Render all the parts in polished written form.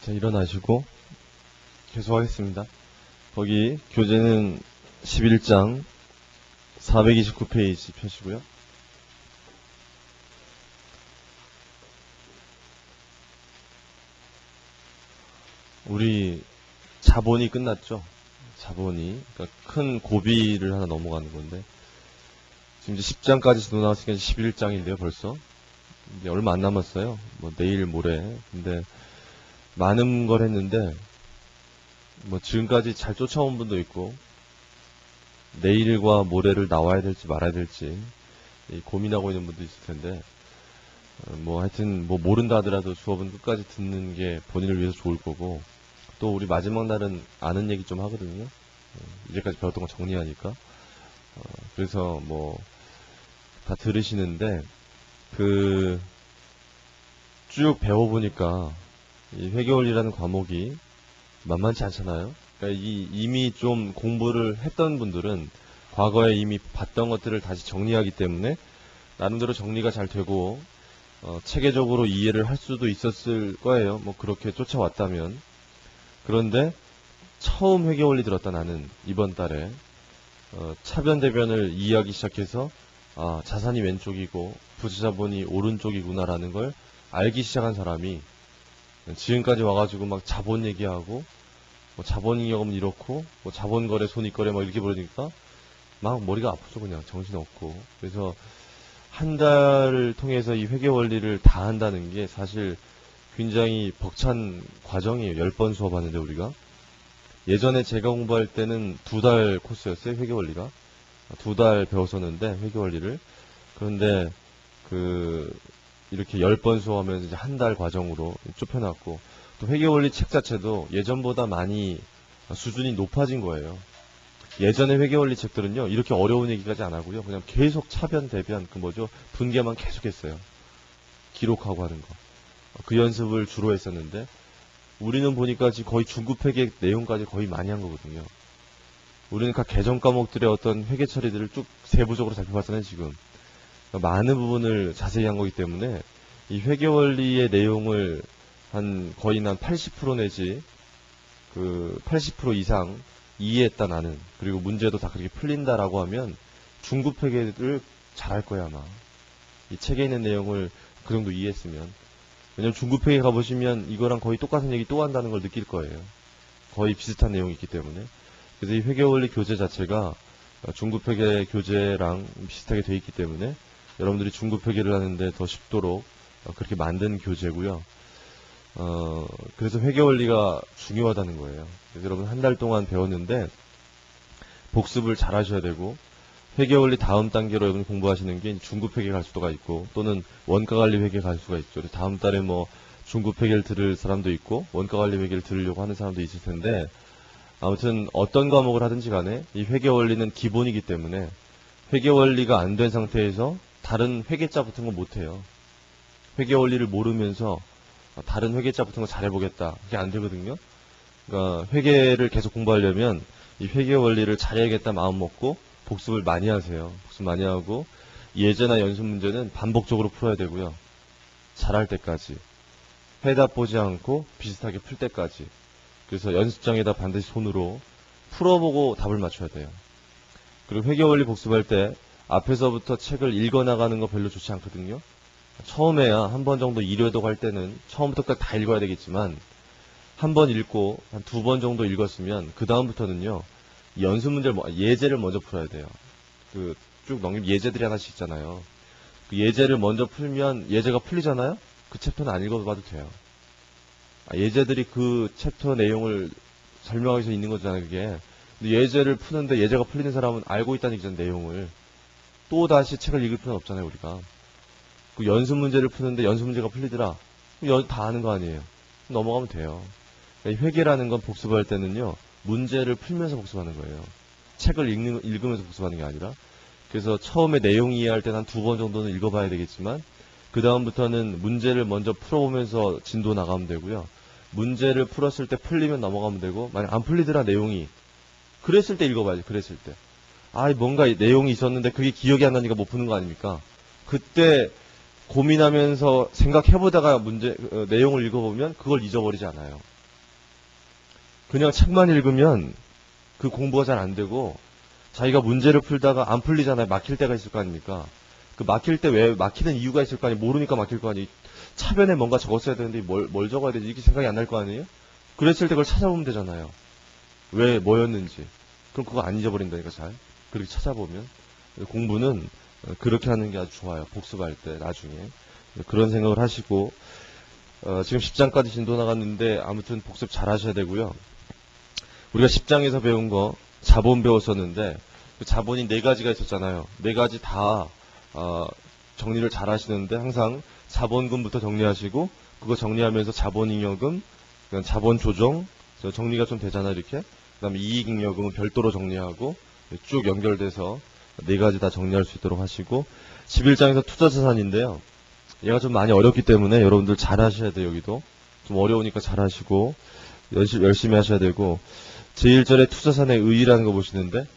자, 일어나시고 계속하겠습니다. 거기 교재는 11장 429페이지 펴시고요. 우리 자본이 끝났죠. 자본이 그러니까 큰 고비를 하나 넘어가는 건데 지금 이제 10장까지 지도 나왔으니까 11장인데요 벌써 이제 얼마 안 남았어요. 뭐 내일 모레. 근데 많은 걸 했는데 뭐 지금까지 잘 쫓아온 분도 있고 내일과 모레를 나와야 될지 말아야 될지 고민하고 있는 분도 있을 텐데 뭐 하여튼 뭐 모른다 하더라도 수업은 끝까지 듣는 게 본인을 위해서 좋을 거고 또 우리 마지막 날은 아는 얘기 좀 하거든요. 이제까지 배웠던 거 정리하니까 그래서 뭐 다 들으시는데 그 쭉 배워보니까 이 회계원리라는 과목이 만만치 않잖아요. 그러니까 이미 좀 공부를 했던 분들은 과거에 이미 봤던 것들을 다시 정리하기 때문에 나름대로 정리가 잘 되고 체계적으로 이해를 할 수도 있었을 거예요. 뭐 그렇게 쫓아왔다면. 그런데 처음 회계원리 들었다 나는 이번 달에 차변 대변을 이해하기 시작해서 아, 자산이 왼쪽이고 부채자본이 오른쪽이구나라는 걸 알기 시작한 사람이 지금까지 와가지고 막 자본 얘기하고 뭐 자본잉여금은 이렇고 뭐 자본거래 손익거래 막 이렇게 부르니까 막 머리가 아프죠. 그냥 정신없고. 그래서 한 달을 통해서 이 회계원리를 다 한다는 게 사실 굉장히 벅찬 과정이에요. 10번 수업하는데 우리가 예전에 제가 공부할 때는 2달 코스였어요. 회계원리가 2달 배웠었는데 회계원리를. 그런데 이렇게 10번 수업하면서 이제 한 달 과정으로 좁혀놨고 또 회계원리 책 자체도 예전보다 많이 수준이 높아진 거예요. 예전에 회계원리 책들은요 이렇게 어려운 얘기까지 안 하고요 그냥 계속 차변 대변 분계만 계속했어요. 기록하고 하는 거. 그 연습을 주로 했었는데 우리는 보니까 지금 거의 중급회계 내용까지 거의 많이 한 거거든요. 우리는 각 개정 과목들의 어떤 회계 처리들을 쭉 세부적으로 살펴봤잖아요 지금. 그러니까 많은 부분을 자세히 한 거기 때문에 이 회계원리의 내용을 거의 한 80% 내지 80% 이상 이해했다 나는. 그리고 문제도 다 그렇게 풀린다라고 하면 중급회계를 잘할 거야 아마. 이 책에 있는 내용을 그 정도 이해했으면. 왜냐면 중급회계 가보시면 이거랑 거의 똑같은 얘기 또 한다는 걸 느낄 거예요. 거의 비슷한 내용이 있기 때문에. 그래서 이 회계원리 교재 자체가 중급회계 교재랑 비슷하게 돼 있기 때문에 여러분들이 중급회계를 하는데 더 쉽도록 그렇게 만든 교재고요. 그래서 회계원리가 중요하다는 거예요. 그래서 여러분 한 달 동안 배웠는데 복습을 잘 하셔야 되고 회계원리 다음 단계로 여러분 공부하시는 게 중급회계 갈 수가 있고 또는 원가관리 회계 갈 수가 있죠. 다음 달에 뭐 중급회계를 들을 사람도 있고 원가관리 회계를 들으려고 하는 사람도 있을 텐데 아무튼 어떤 과목을 하든지 간에 이 회계원리는 기본이기 때문에 회계원리가 안 된 상태에서 다른 회계자 붙은 거 못해요. 회계원리를 모르면서 다른 회계자 붙은 거 잘해보겠다. 그게 안 되거든요. 그러니까 회계를 계속 공부하려면 이 회계원리를 잘해야겠다 마음 먹고 복습을 많이 하세요. 복습 많이 하고 예제나 연습 문제는 반복적으로 풀어야 되고요. 잘할 때까지. 해답 보지 않고 비슷하게 풀 때까지. 그래서 연습장에다 반드시 손으로 풀어보고 답을 맞춰야 돼요. 그리고 회계원리 복습할 때 앞에서부터 책을 읽어나가는 거 별로 좋지 않거든요. 처음에야 한 번 정도 이려독 할 때는 처음부터 다 읽어야 되겠지만 한 번 읽고 한 2번 정도 읽었으면 그 다음부터는요 연습 문제를 예제를 먼저 풀어야 돼요. 쭉 넘기면 예제들이 하나씩 있잖아요. 그 예제를 먼저 풀면 예제가 풀리잖아요. 그 챕터는 안 읽어봐도 돼요. 예제들이 그 챕터 내용을 설명하기 위해서 있는 거잖아요, 그게. 근데 예제를 푸는데 예제가 풀리는 사람은 알고 있다는 얘기잖아요, 내용을. 또 다시 책을 읽을 필요는 없잖아요, 우리가. 그 연습 문제를 푸는데 연습 문제가 풀리더라. 다 아는 거 아니에요. 넘어가면 돼요. 그러니까 회계라는 건 복습할 때는요, 문제를 풀면서 복습하는 거예요. 책을 읽으면서 복습하는 게 아니라. 그래서 처음에 내용 이해할 때는 한 2번 정도는 읽어봐야 되겠지만, 그 다음부터는 문제를 먼저 풀어보면서 진도 나가면 되고요. 문제를 풀었을 때 풀리면 넘어가면 되고, 만약 안 풀리더라, 내용이. 그랬을 때 읽어봐야지, 그랬을 때. 뭔가 내용이 있었는데 그게 기억이 안 나니까 못 푸는 거 아닙니까? 그때 고민하면서 생각해보다가 내용을 읽어보면 그걸 잊어버리지 않아요. 그냥 책만 읽으면 그 공부가 잘 안 되고, 자기가 문제를 풀다가 안 풀리잖아요. 막힐 때가 있을 거 아닙니까? 그 막힐 때 왜 막히는 이유가 있을 거 아니에요. 모르니까 막힐 거 아니에요. 차변에 뭔가 적었어야 되는데 뭘 적어야 되지? 이렇게 생각이 안 날 거 아니에요? 그랬을 때 그걸 찾아보면 되잖아요. 왜 뭐였는지. 그럼 그거 안 잊어버린다니까 잘. 그렇게 찾아보면. 공부는 그렇게 하는 게 아주 좋아요. 복습할 때 나중에. 그런 생각을 하시고, 지금 10장까지 진도 나갔는데 아무튼 복습 잘 하셔야 되고요. 우리가 10장에서 배운 거 자본 배웠었는데, 그 자본이 4가지가 있었잖아요. 4가지 다 정리를 잘 하시는데, 항상 자본금부터 정리하시고, 그거 정리하면서 자본잉여금, 자본조정, 정리가 좀 되잖아요, 이렇게. 그 다음에 이익잉여금은 별도로 정리하고, 쭉 연결돼서 4가지 다 정리할 수 있도록 하시고, 11장에서 투자자산인데요. 얘가 좀 많이 어렵기 때문에 여러분들 잘 하셔야 돼요, 여기도. 좀 어려우니까 잘 하시고, 열심히 하셔야 되고, 제1절에 투자산의 의의라는 거 보시는데,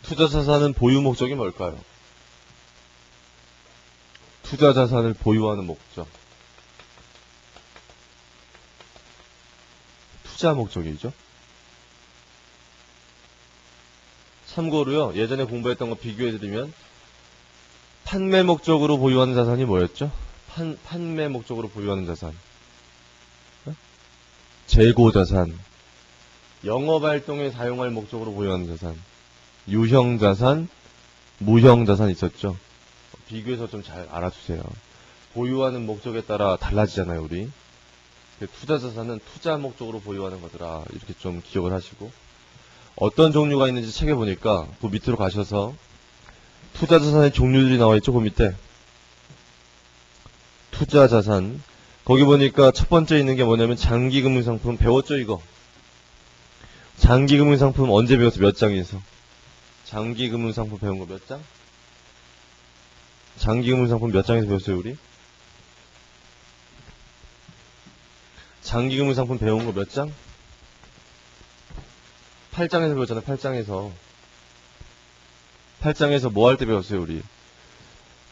투자자산은 보유 목적이 뭘까요? 투자자산을 보유하는 목적. 투자 목적이죠. 참고로요, 예전에 공부했던 거 비교해드리면, 판매 목적으로 보유하는 자산이 뭐였죠? 판매 목적으로 보유하는 자산. 재고자산. 영업활동에 사용할 목적으로 보유하는 자산. 유형자산, 무형자산 있었죠? 비교해서 좀 잘 알아두세요. 보유하는 목적에 따라 달라지잖아요, 우리. 투자자산은 투자 목적으로 보유하는 거더라. 이렇게 좀 기억을 하시고. 어떤 종류가 있는지 책에 보니까 그 밑으로 가셔서 투자자산의 종류들이 나와 있죠, 그 밑에. 투자자산. 거기 보니까 첫 번째 있는 게 뭐냐면 장기금융상품. 배웠죠, 이거? 장기금융상품 언제 배웠어? 몇 장에서? 장기금융상품 배운 거 몇 장? 장기금융상품 몇 장에서 배웠어요, 우리? 장기금융상품 배운 거 몇 장? 8장에서 배웠잖아요, 8장에서. 8장에서 뭐 할 때 배웠어요, 우리?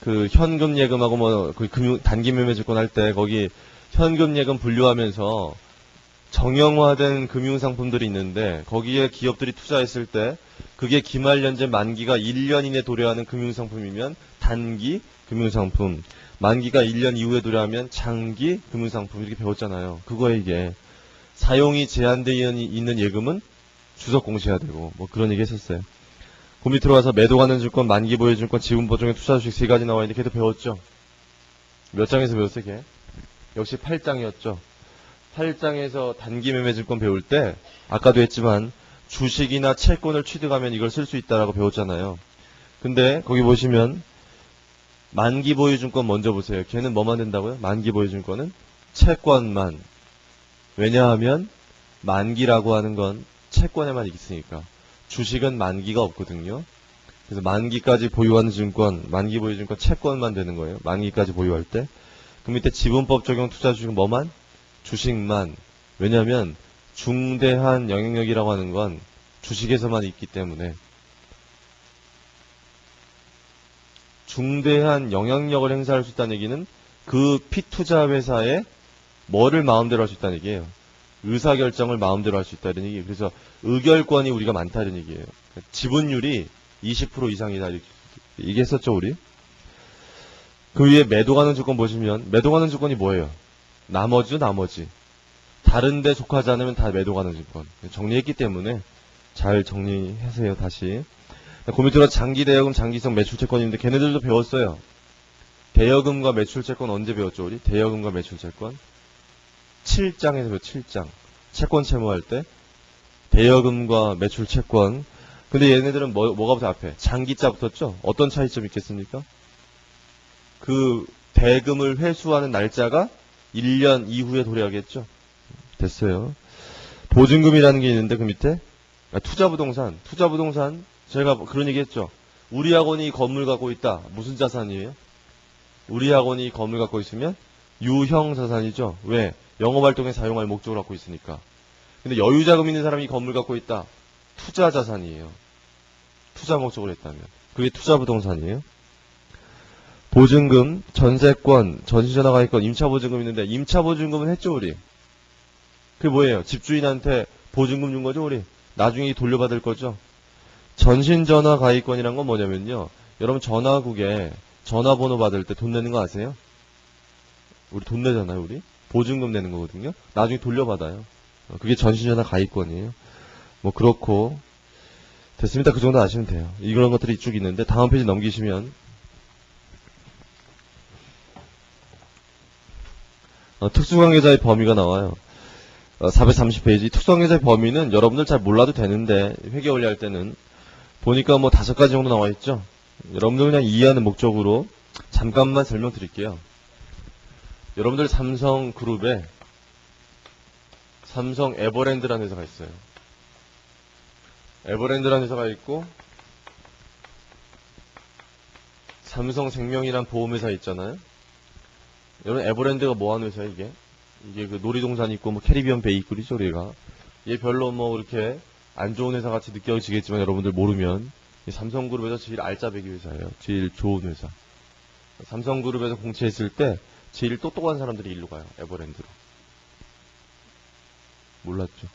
그 현금 예금하고 뭐 그 단기 매매증권 할 때 거기 현금 예금 분류하면서 정형화된 금융상품들이 있는데 거기에 기업들이 투자했을 때 그게 기말연재 만기가 1년 이내 도래하는 금융상품이면 단기 금융상품, 만기가 1년 이후에 도래하면 장기 금융상품 이렇게 배웠잖아요. 그거에 이게 사용이 제한되어 있는 예금은 주석 공시해야 되고 뭐 그런 얘기 했었어요. 그 밑으로 가서 매도 가는 증권, 만기 보유 증권, 지분 보증의 투자 주식 3가지 나와 있는데 걔도 배웠죠. 몇 장에서 배웠어요, 걔? 역시 8장이었죠. 8장에서 단기 매매 증권 배울 때 아까도 했지만 주식이나 채권을 취득하면 이걸 쓸 수 있다라고 배웠잖아요. 근데 거기 보시면 만기 보유 증권 먼저 보세요. 걔는 뭐만 된다고요? 만기 보유 증권은 채권만. 왜냐하면 만기라고 하는 건 채권에만 있으니까. 주식은 만기가 없거든요. 그래서 만기까지 보유하는 증권, 만기 보유 증권 채권만 되는 거예요. 만기까지 보유할 때. 그 밑에 지분법 적용 투자 주식은 뭐만? 주식만. 왜냐하면 중대한 영향력이라고 하는 건 주식에서만 있기 때문에. 중대한 영향력을 행사할 수 있다는 얘기는 그 피투자 회사에 뭐를 마음대로 할 수 있다는 얘기예요. 의사결정을 마음대로 할 수 있다는 얘기예요. 그래서 의결권이 우리가 많다는 얘기예요. 지분율이 20% 이상이다 이렇게 얘기했었죠, 우리. 그 위에 매도 가는 주권 보시면 매도 가는 주권이 뭐예요? 나머지. 다른 데 속하지 않으면 다 매도 가는 주권. 정리했기 때문에 잘 정리하세요, 다시. 그 밑으로 장기 대여금, 장기성 매출채권이 있는데 걔네들도 배웠어요. 대여금과 매출채권 언제 배웠죠, 우리? 대여금과 매출채권. 7장에서 배웠죠, 7장. 채권 채무할 때. 대여금과 매출채권. 근데 얘네들은 뭐가 붙어 앞에? 장기자 붙었죠? 어떤 차이점이 있겠습니까? 그 대금을 회수하는 날짜가 1년 이후에 도래하겠죠? 됐어요. 보증금이라는 게 있는데 그 밑에 투자부동산. 제가 그런 얘기 했죠. 우리 학원이 건물 갖고 있다. 무슨 자산이에요? 우리 학원이 건물 갖고 있으면 유형 자산이죠. 왜? 영업활동에 사용할 목적으로 갖고 있으니까. 근데 여유자금 있는 사람이 이 건물 갖고 있다. 투자 자산이에요. 투자 목적으로 했다면. 그게 투자 부동산이에요. 보증금, 전세권, 전시전화가입권, 임차보증금 있는데 임차보증금은 했죠 우리. 그게 뭐예요? 집주인한테 보증금 준 거죠 우리. 나중에 돌려받을 거죠. 전신전화가입권이란 건 뭐냐면요. 여러분 전화국에 전화번호 받을 때 돈 내는 거 아세요? 우리 돈 내잖아요 우리. 보증금 내는 거거든요. 나중에 돌려받아요. 그게 전신전화가입권이에요. 뭐 그렇고 됐습니다. 그 정도 아시면 돼요. 이런 것들이 쭉 있는데 다음 페이지 넘기시면 특수관계자의 범위가 나와요. 430페이지. 특수관계자의 범위는 여러분들 잘 몰라도 되는데 회계원리 할 때는 보니까 뭐 5가지 정도 나와 있죠. 여러분들 그냥 이해하는 목적으로 잠깐만 설명드릴게요. 여러분들 삼성그룹에 삼성 에버랜드라는 회사가 있어요. 에버랜드라는 회사가 있고 삼성생명이란 보험회사 있잖아요. 여러분 에버랜드가 뭐 하는 회사예요 이게? 이게 그 놀이동산 있고 뭐 캐리비안 베이 있고 그러죠 우리가. 얘 별로 뭐 이렇게 안 좋은 회사 같이 느껴지겠지만 여러분들 모르면 이 삼성그룹에서 제일 알짜배기 회사예요. 제일 좋은 회사. 삼성그룹에서 공채했을 때 제일 똑똑한 사람들이 일로 가요. 에버랜드로. 몰랐죠?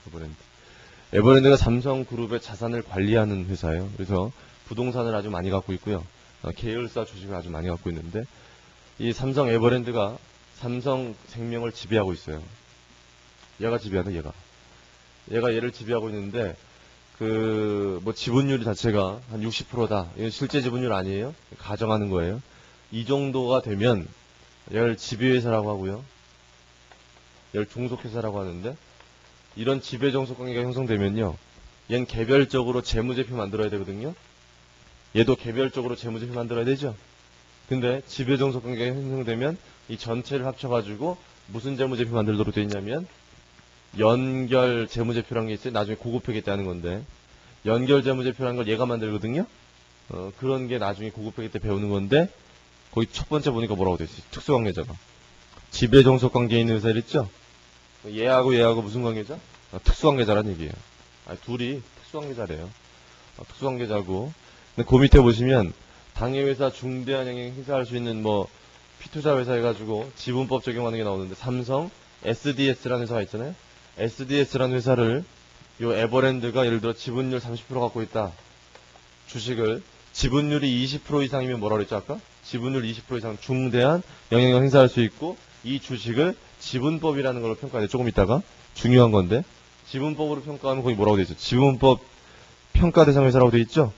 에버랜드. 에버랜드가 삼성그룹의 자산을 관리하는 회사예요. 그래서 부동산을 아주 많이 갖고 있고요. 계열사 주식을 아주 많이 갖고 있는데 이 삼성 에버랜드가 삼성생명을 지배하고 있어요. 얘가 지배하는 얘가 얘를 지배하고 있는데 그 뭐 지분율 자체가 한 60%다. 이건 실제 지분율 아니에요. 가정하는 거예요. 이 정도가 되면 얘를 지배회사라고 하고요. 얘를 종속회사라고 하는데 이런 지배종속 관계가 형성되면요. 얘는 개별적으로 재무제표 만들어야 되거든요. 얘도 개별적으로 재무제표 만들어야 되죠. 근데 지배종속 관계가 형성되면 이 전체를 합쳐가지고 무슨 재무제표 만들도록 되어 있냐면 연결 재무제표라는 게 있어요. 나중에 고급회계 때 하는 건데 연결 재무제표라는 걸 얘가 만들거든요. 그런 게 나중에 고급회계 때 배우는 건데 거기 첫 번째 보니까 뭐라고 되어 있어요. 특수관계자가. 지배종속 관계에 있는 회사 있죠. 얘하고 무슨 관계자? 특수관계자란 얘기예요. 둘이 특수관계자래요. 특수관계자고. 근데 그 밑에 보시면 당해회사 중대한 영향 행사할 수 있는 뭐 피투자 회사 해가지고 지분법 적용하는 게 나오는데 삼성 SDS라는 회사가 있잖아요. SDS라는 회사를 요 에버랜드가 예를 들어 지분율 30% 갖고 있다. 주식을 지분율이 20% 이상이면 뭐라고 그랬죠 아까? 지분율 20% 이상 중대한 영향을 행사할 수 있고 이 주식을 지분법이라는 걸로 평가해요. 조금 있다가 중요한 건데 지분법으로 평가하면 거기 뭐라고 되어 있죠? 지분법 평가 대상 회사라고 되어 있죠?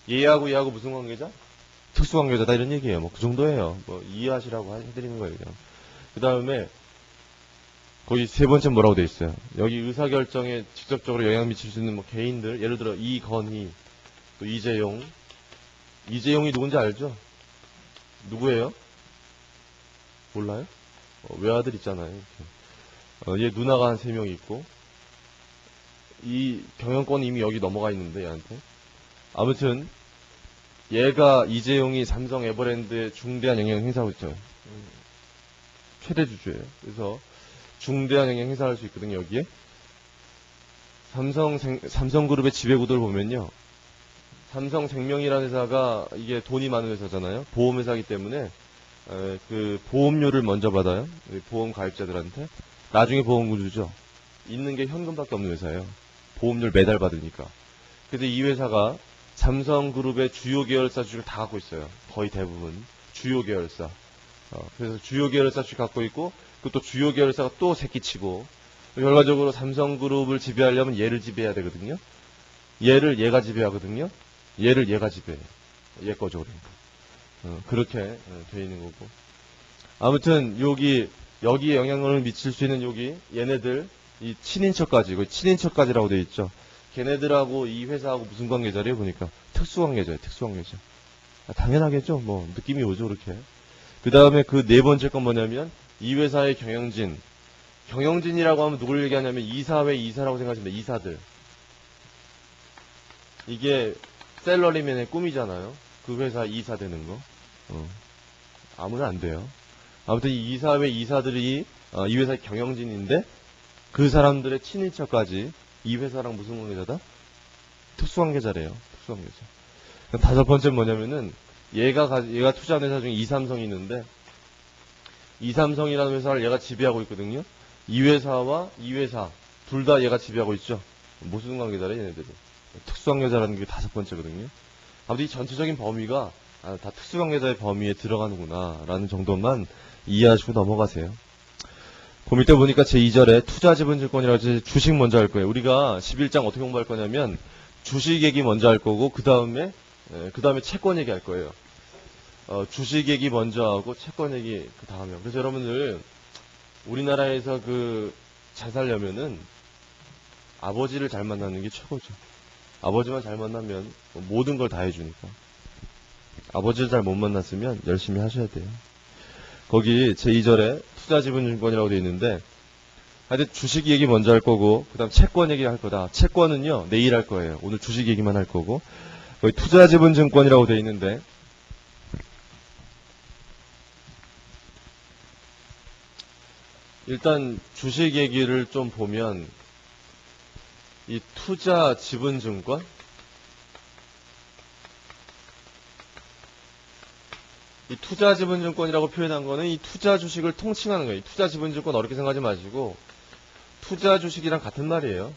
얘하고 무슨 관계자? 특수관계자다 이런 얘기예요. 뭐 그 정도예요. 뭐 이해하시라고 해드리는 거예요. 그 다음에 거기 세 번째 뭐라고 되어 있어요? 여기 의사결정에 직접적으로 영향 미칠 수 있는 뭐 개인들 예를 들어 이건희 또 이재용이 누군지 알죠? 누구예요? 몰라요? 외아들 있잖아요. 얘 누나가 한 3명 있고 이 경영권이 이미 여기 넘어가 있는데 얘한테 아무튼 얘가 이재용이 삼성 에버랜드에 중대한 영향을 행사하고 있죠. 최대 주주예요. 그래서 중대한 영향 행사할 수 있거든요. 여기에 삼성그룹의 지배구도를 보면요. 삼성생명이라는 회사가 이게 돈이 많은 회사잖아요. 보험회사이기 때문에 그 보험료를 먼저 받아요. 보험 가입자들한테. 나중에 보험금 주죠. 있는 게 현금밖에 없는 회사예요. 보험료를 매달 받으니까. 그래서 이 회사가 삼성그룹의 주요 계열사 주식을 다 갖고 있어요. 거의 대부분. 주요 계열사. 그래서 주요 계열사 주식 갖고 있고 그것도 주요 계열사가 또 새끼치고 결과적으로 삼성그룹을 지배하려면 얘를 지배해야 되거든요. 얘를 얘가 지배하거든요. 얘를 얘가 지배해요. 얘 거죠 그러니까. 그렇게 돼 있는 거고. 아무튼 여기에 영향을 미칠 수 있는 얘네들 이 친인척까지 친인척까지라고 돼 있죠. 걔네들하고 이 회사하고 무슨 관계자래요 보니까 특수관계자예요. 특수관계자. 당연하겠죠. 뭐 느낌이 오죠 그렇게. 그 다음에 그 네 번째 건 뭐냐면 이 회사의 경영진이라고 하면 누굴 얘기하냐면 이사회 이사라고 생각하시면 돼요. 이사들. 이게 셀러리맨의 꿈이잖아요. 그 회사 이사 되는 거. 아무나 안 돼요. 아무튼 이 이사회 이사들이 이 회사의 경영진인데 그 사람들의 친인척까지 이 회사랑 무슨 관계자다? 특수관계자래요. 특수관계자. 그럼 다섯 번째 뭐냐면은 얘가 투자한 회사 중에 이삼성이 있는데 이삼성이라는 회사를 얘가 지배하고 있거든요. 이 회사와 이 회사 둘 다 얘가 지배하고 있죠. 무슨 관계자래 얘네들이. 특수관계자라는 게 다섯 번째거든요. 아무튼 이 전체적인 범위가 다 특수관계자의 범위에 들어가는구나 라는 정도만 이해하시고 넘어가세요. 그 밑에 보니까 제2절에 투자지분증권이라고 해서 주식 먼저 할 거예요. 우리가 11장 어떻게 공부할 거냐면 주식 얘기 먼저 할 거고 그 다음에 채권 얘기 할 거예요. 주식 얘기 먼저 하고 채권 얘기 그 다음에. 그래서 여러분들 우리나라에서 잘 살려면은 아버지를 잘 만나는 게 최고죠. 아버지만 잘 만나면 모든 걸 다 해주니까. 아버지를 잘 못 만났으면 열심히 하셔야 돼요. 거기 제2절에 투자지분증권이라고 되어 있는데 하여튼 주식 얘기 먼저 할 거고 그 다음 채권 얘기 할 거다. 채권은요 내일 할 거예요. 오늘 주식 얘기만 할 거고 거기 투자지분증권이라고 되어 있는데 일단 주식 얘기를 좀 보면 이 투자지분증권 이 투자지분증권이라고 표현한 거는 이 투자 주식을 통칭하는 거예요. 이 투자지분증권 어렵게 생각하지 마시고 투자 주식이랑 같은 말이에요.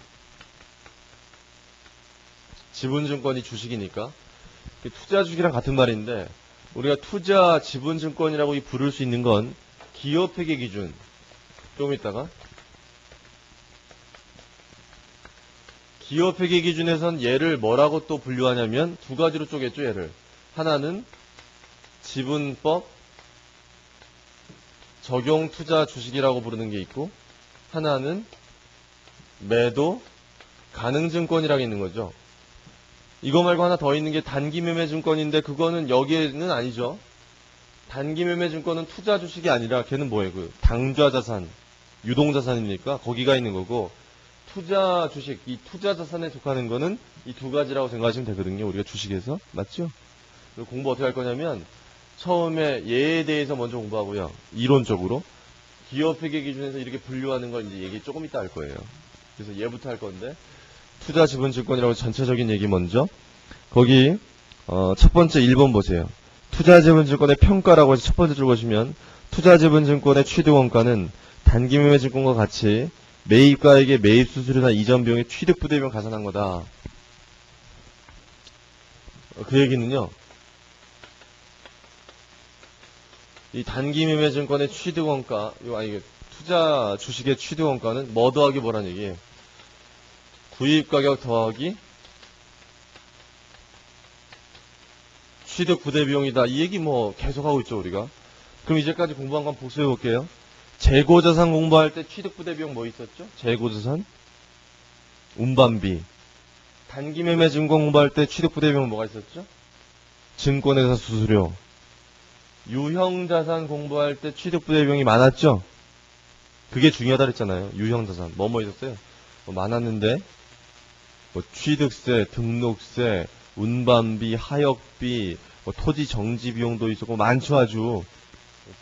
지분증권이 주식이니까 투자 주식이랑 같은 말인데 우리가 투자지분증권이라고 부를 수 있는 건 기업회계 기준 좀 이따가 기업회계 기준에선 얘를 뭐라고 또 분류하냐면 두 가지로 쪼갰죠. 얘를 하나는 지분법 적용 투자 주식이라고 부르는 게 있고 하나는 매도 가능증권이라고 있는 거죠. 이거 말고 하나 더 있는 게 단기매매증권인데 그거는 여기에는 아니죠. 단기매매증권은 투자 주식이 아니라 걔는 뭐예요? 당좌자산, 유동자산이니까 거기가 있는 거고 투자 주식, 이 투자 자산에 속하는 거는 이 두 가지라고 생각하시면 되거든요. 우리가 주식에서. 맞죠? 공부 어떻게 할 거냐면 처음에 얘에 대해서 먼저 공부하고요. 이론적으로. 기업회계 기준에서 이렇게 분류하는 걸 이제 얘기 조금 이따 할 거예요. 그래서 얘부터 할 건데 투자지분증권이라고 전체적인 얘기 먼저. 거기 첫 번째 1번 보세요. 투자지분증권의 평가라고 해서 첫 번째 줄 보시면 투자지분증권의 취득원가는 단기매매증권과 같이 매입가에게 매입수수료나 이전 비용의 취득부대비용 가산한 거다. 그 얘기는요. 이 단기매매증권의 취득원가, 투자 주식의 취득원가는 뭐 더하기 뭐란 얘기예요? 구입가격 더하기 취득부대비용이다. 이 얘기 계속하고 있죠, 우리가. 그럼 이제까지 공부한 건 복수해 볼게요. 재고자산 공부할 때 취득부대비용 뭐 있었죠? 재고자산, 운반비. 단기매매증권 공부할 때 취득부대비용 뭐가 있었죠? 증권회사 수수료. 유형자산 공부할 때 취득부대비용이 많았죠? 그게 중요하다 그랬잖아요. 유형자산. 뭐 있었어요? 많았는데 취득세, 등록세, 운반비, 하역비, 토지 정지 비용도 있었고 많죠 아주.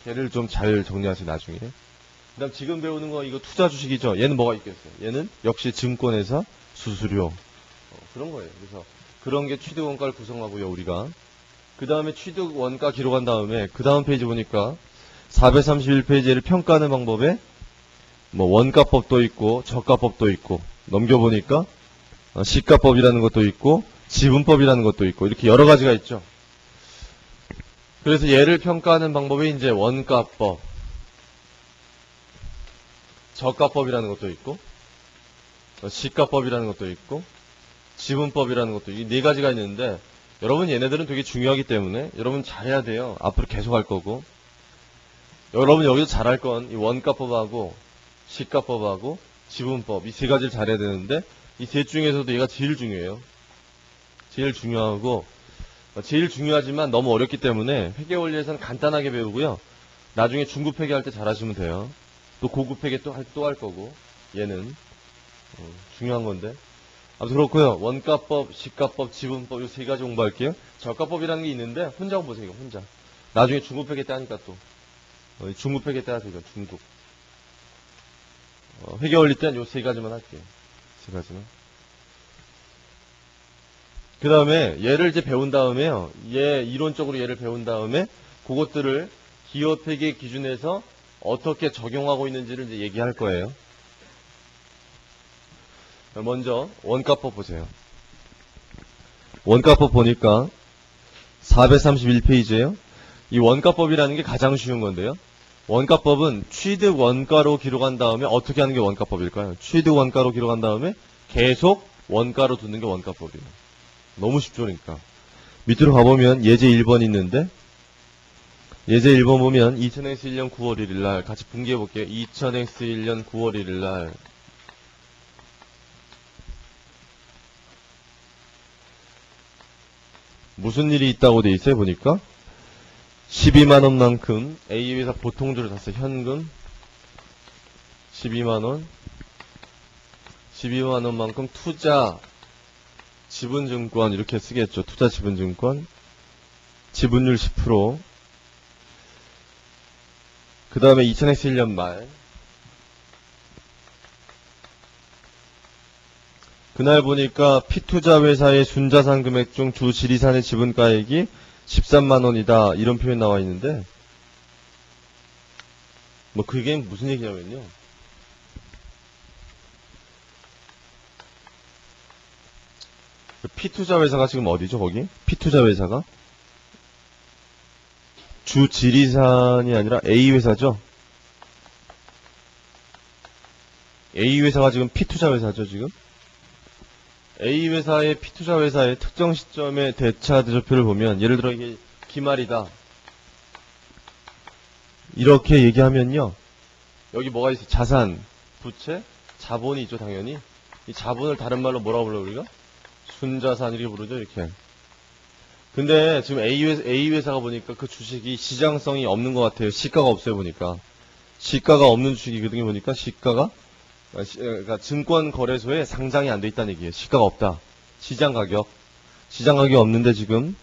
걔를 좀 잘 정리하세요 나중에. 그 다음 지금 배우는 거 이거 투자 주식이죠. 얘는 뭐가 있겠어요? 얘는 역시 증권회사 수수료. 그런 거예요. 그래서 그런 게 취득원가를 구성하고요 우리가. 그 다음에 취득원가 기록한 다음에 그 다음 페이지 보니까 431페이지를 평가하는 방법에 원가법도 있고 저가법도 있고 넘겨보니까 시가법이라는 것도 있고 지분법이라는 것도 있고 이렇게 여러 가지가 있죠. 그래서 얘를 평가하는 방법이 이제 원가법, 저가법이라는 것도 있고 시가법이라는 것도 있고 지분법이라는 것도 이 네 가지가 있는데 여러분 얘네들은 되게 중요하기 때문에 여러분 잘해야 돼요. 앞으로 계속 할 거고 여러분 여기서 잘할 건 이 원가법하고 시가법하고 지분법 이 세 가지를 잘해야 되는데 이 셋 중에서도 얘가 제일 중요해요. 제일 중요하고 제일 중요하지만 너무 어렵기 때문에 회계원리에서는 간단하게 배우고요. 나중에 중급 회계할 때 잘하시면 돼요. 또 고급 회계 또 할 거고 얘는 중요한 건데 아무튼 그렇고요. 원가법, 시가법, 지분법 이 세 가지 공부할게요. 저가법이라는 게 있는데 혼자 보세요. 혼자. 나중에 중급 회계 때 하니까 또 중급 회계 따라서 이건 중급. 회계 원리 때는 요 세 가지만 할게요. 세 가지만. 그 다음에 얘를 이제 배운 다음에요. 얘 이론적으로 얘를 배운 다음에 그것들을 기업 회계 기준에서 어떻게 적용하고 있는지를 이제 얘기할 거예요. 먼저 원가법 보세요. 원가법 보니까 431페이지예요. 이 원가법이라는 게 가장 쉬운 건데요. 원가법은 취득 원가로 기록한 다음에 어떻게 하는 게 원가법일까요? 취득 원가로 기록한 다음에 계속 원가로 두는 게 원가법이에요. 너무 쉽죠, 그러니까. 밑으로 가보면 예제 1번 있는데, 예제 1번 보면 2000X1년 9월 1일 날 같이 분기해 볼게요. 2000X1년 9월 1일 날 무슨 일이 있다고 돼 있어요, 보니까? 12만원만큼 A회사 보통주를 샀어요. 현금 12만원 12만원만큼 투자 지분증권 이렇게 쓰겠죠. 투자 지분증권 지분율 10%. 그 다음에 2000X1년 말 그날 보니까 피투자 회사의 순자산 금액 중 주 지리산의 지분가액이 13만원이다 이런 표현 나와 있는데 뭐 그게 무슨 얘기냐면요. 피투자 회사가 지금 어디죠, 거기? 피투자 회사가? 주 지리산이 아니라 A회사죠? A회사가 지금 피투자 회사죠, 지금? A회사의 피투자 회사의 특정 시점의 대차 대조표를 보면, 예를 들어 이게 기말이다. 이렇게 얘기하면요. 여기 뭐가 있어요? 자산, 부채, 자본이 있죠, 당연히. 이 자본을 다른 말로 뭐라고 불러요, 우리가? 순자산 이렇게 부르죠, 이렇게. 근데 지금 A회사가 보니까 그 주식이 시장성이 없는 것 같아요. 시가가 없어요, 보니까. 시가가 없는 주식이거든요, 보니까. 시가가. 그러니까 증권거래소에 상장이 안 돼 있다는 얘기예요. 시가가 없다. 시장 가격이 없는데 지금.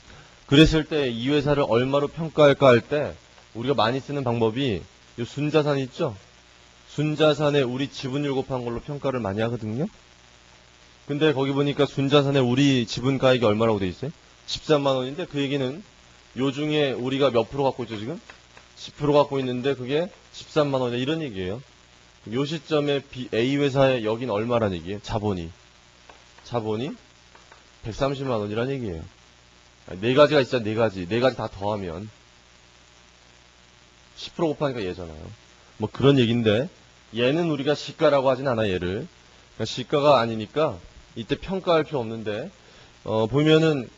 그랬을 때 이 회사를 얼마로 평가할까 할 때 우리가 많이 쓰는 방법이 이 순자산 있죠? 순자산에 우리 지분율 곱한 걸로 평가를 많이 하거든요. 근데 거기 보니까 순자산에 우리 지분가액이 얼마라고 돼 있어요? 13만원인데 그 얘기는 요 중에 우리가 몇 프로 갖고 있죠 지금? 10% 갖고 있는데 그게 13만원이다 이런 얘기예요. 요 시점에 A회사에 여긴 얼마란 얘기예요? 자본이 130만원이란 얘기예요. 네 가지가 있잖아. 네 가지 다 더하면 10% 곱하니까 얘잖아요. 뭐 그런 얘기인데 얘는 우리가 시가라고 하진 않아. 얘를 그러니까 시가가 아니니까 이때 평가할 필요 없는데 보면은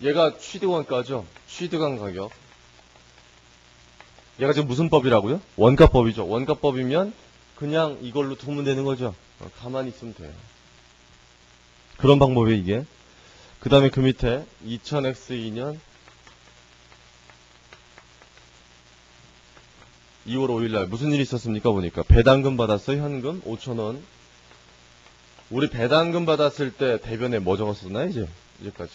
얘가 취득원가죠. 취득한 가격. 얘가 지금 무슨 법이라고요? 원가법이죠. 원가법이면 그냥 이걸로 두면 되는 거죠. 가만히 있으면 돼요. 그런 방법이에요, 이게. 그 다음에 그 밑에 2000X2년 2월 5일날 무슨 일이 있었습니까? 보니까 배당금 받았어요. 현금 5,000원. 우리 배당금 받았을 때 대변에 뭐 적었었나 이제까지.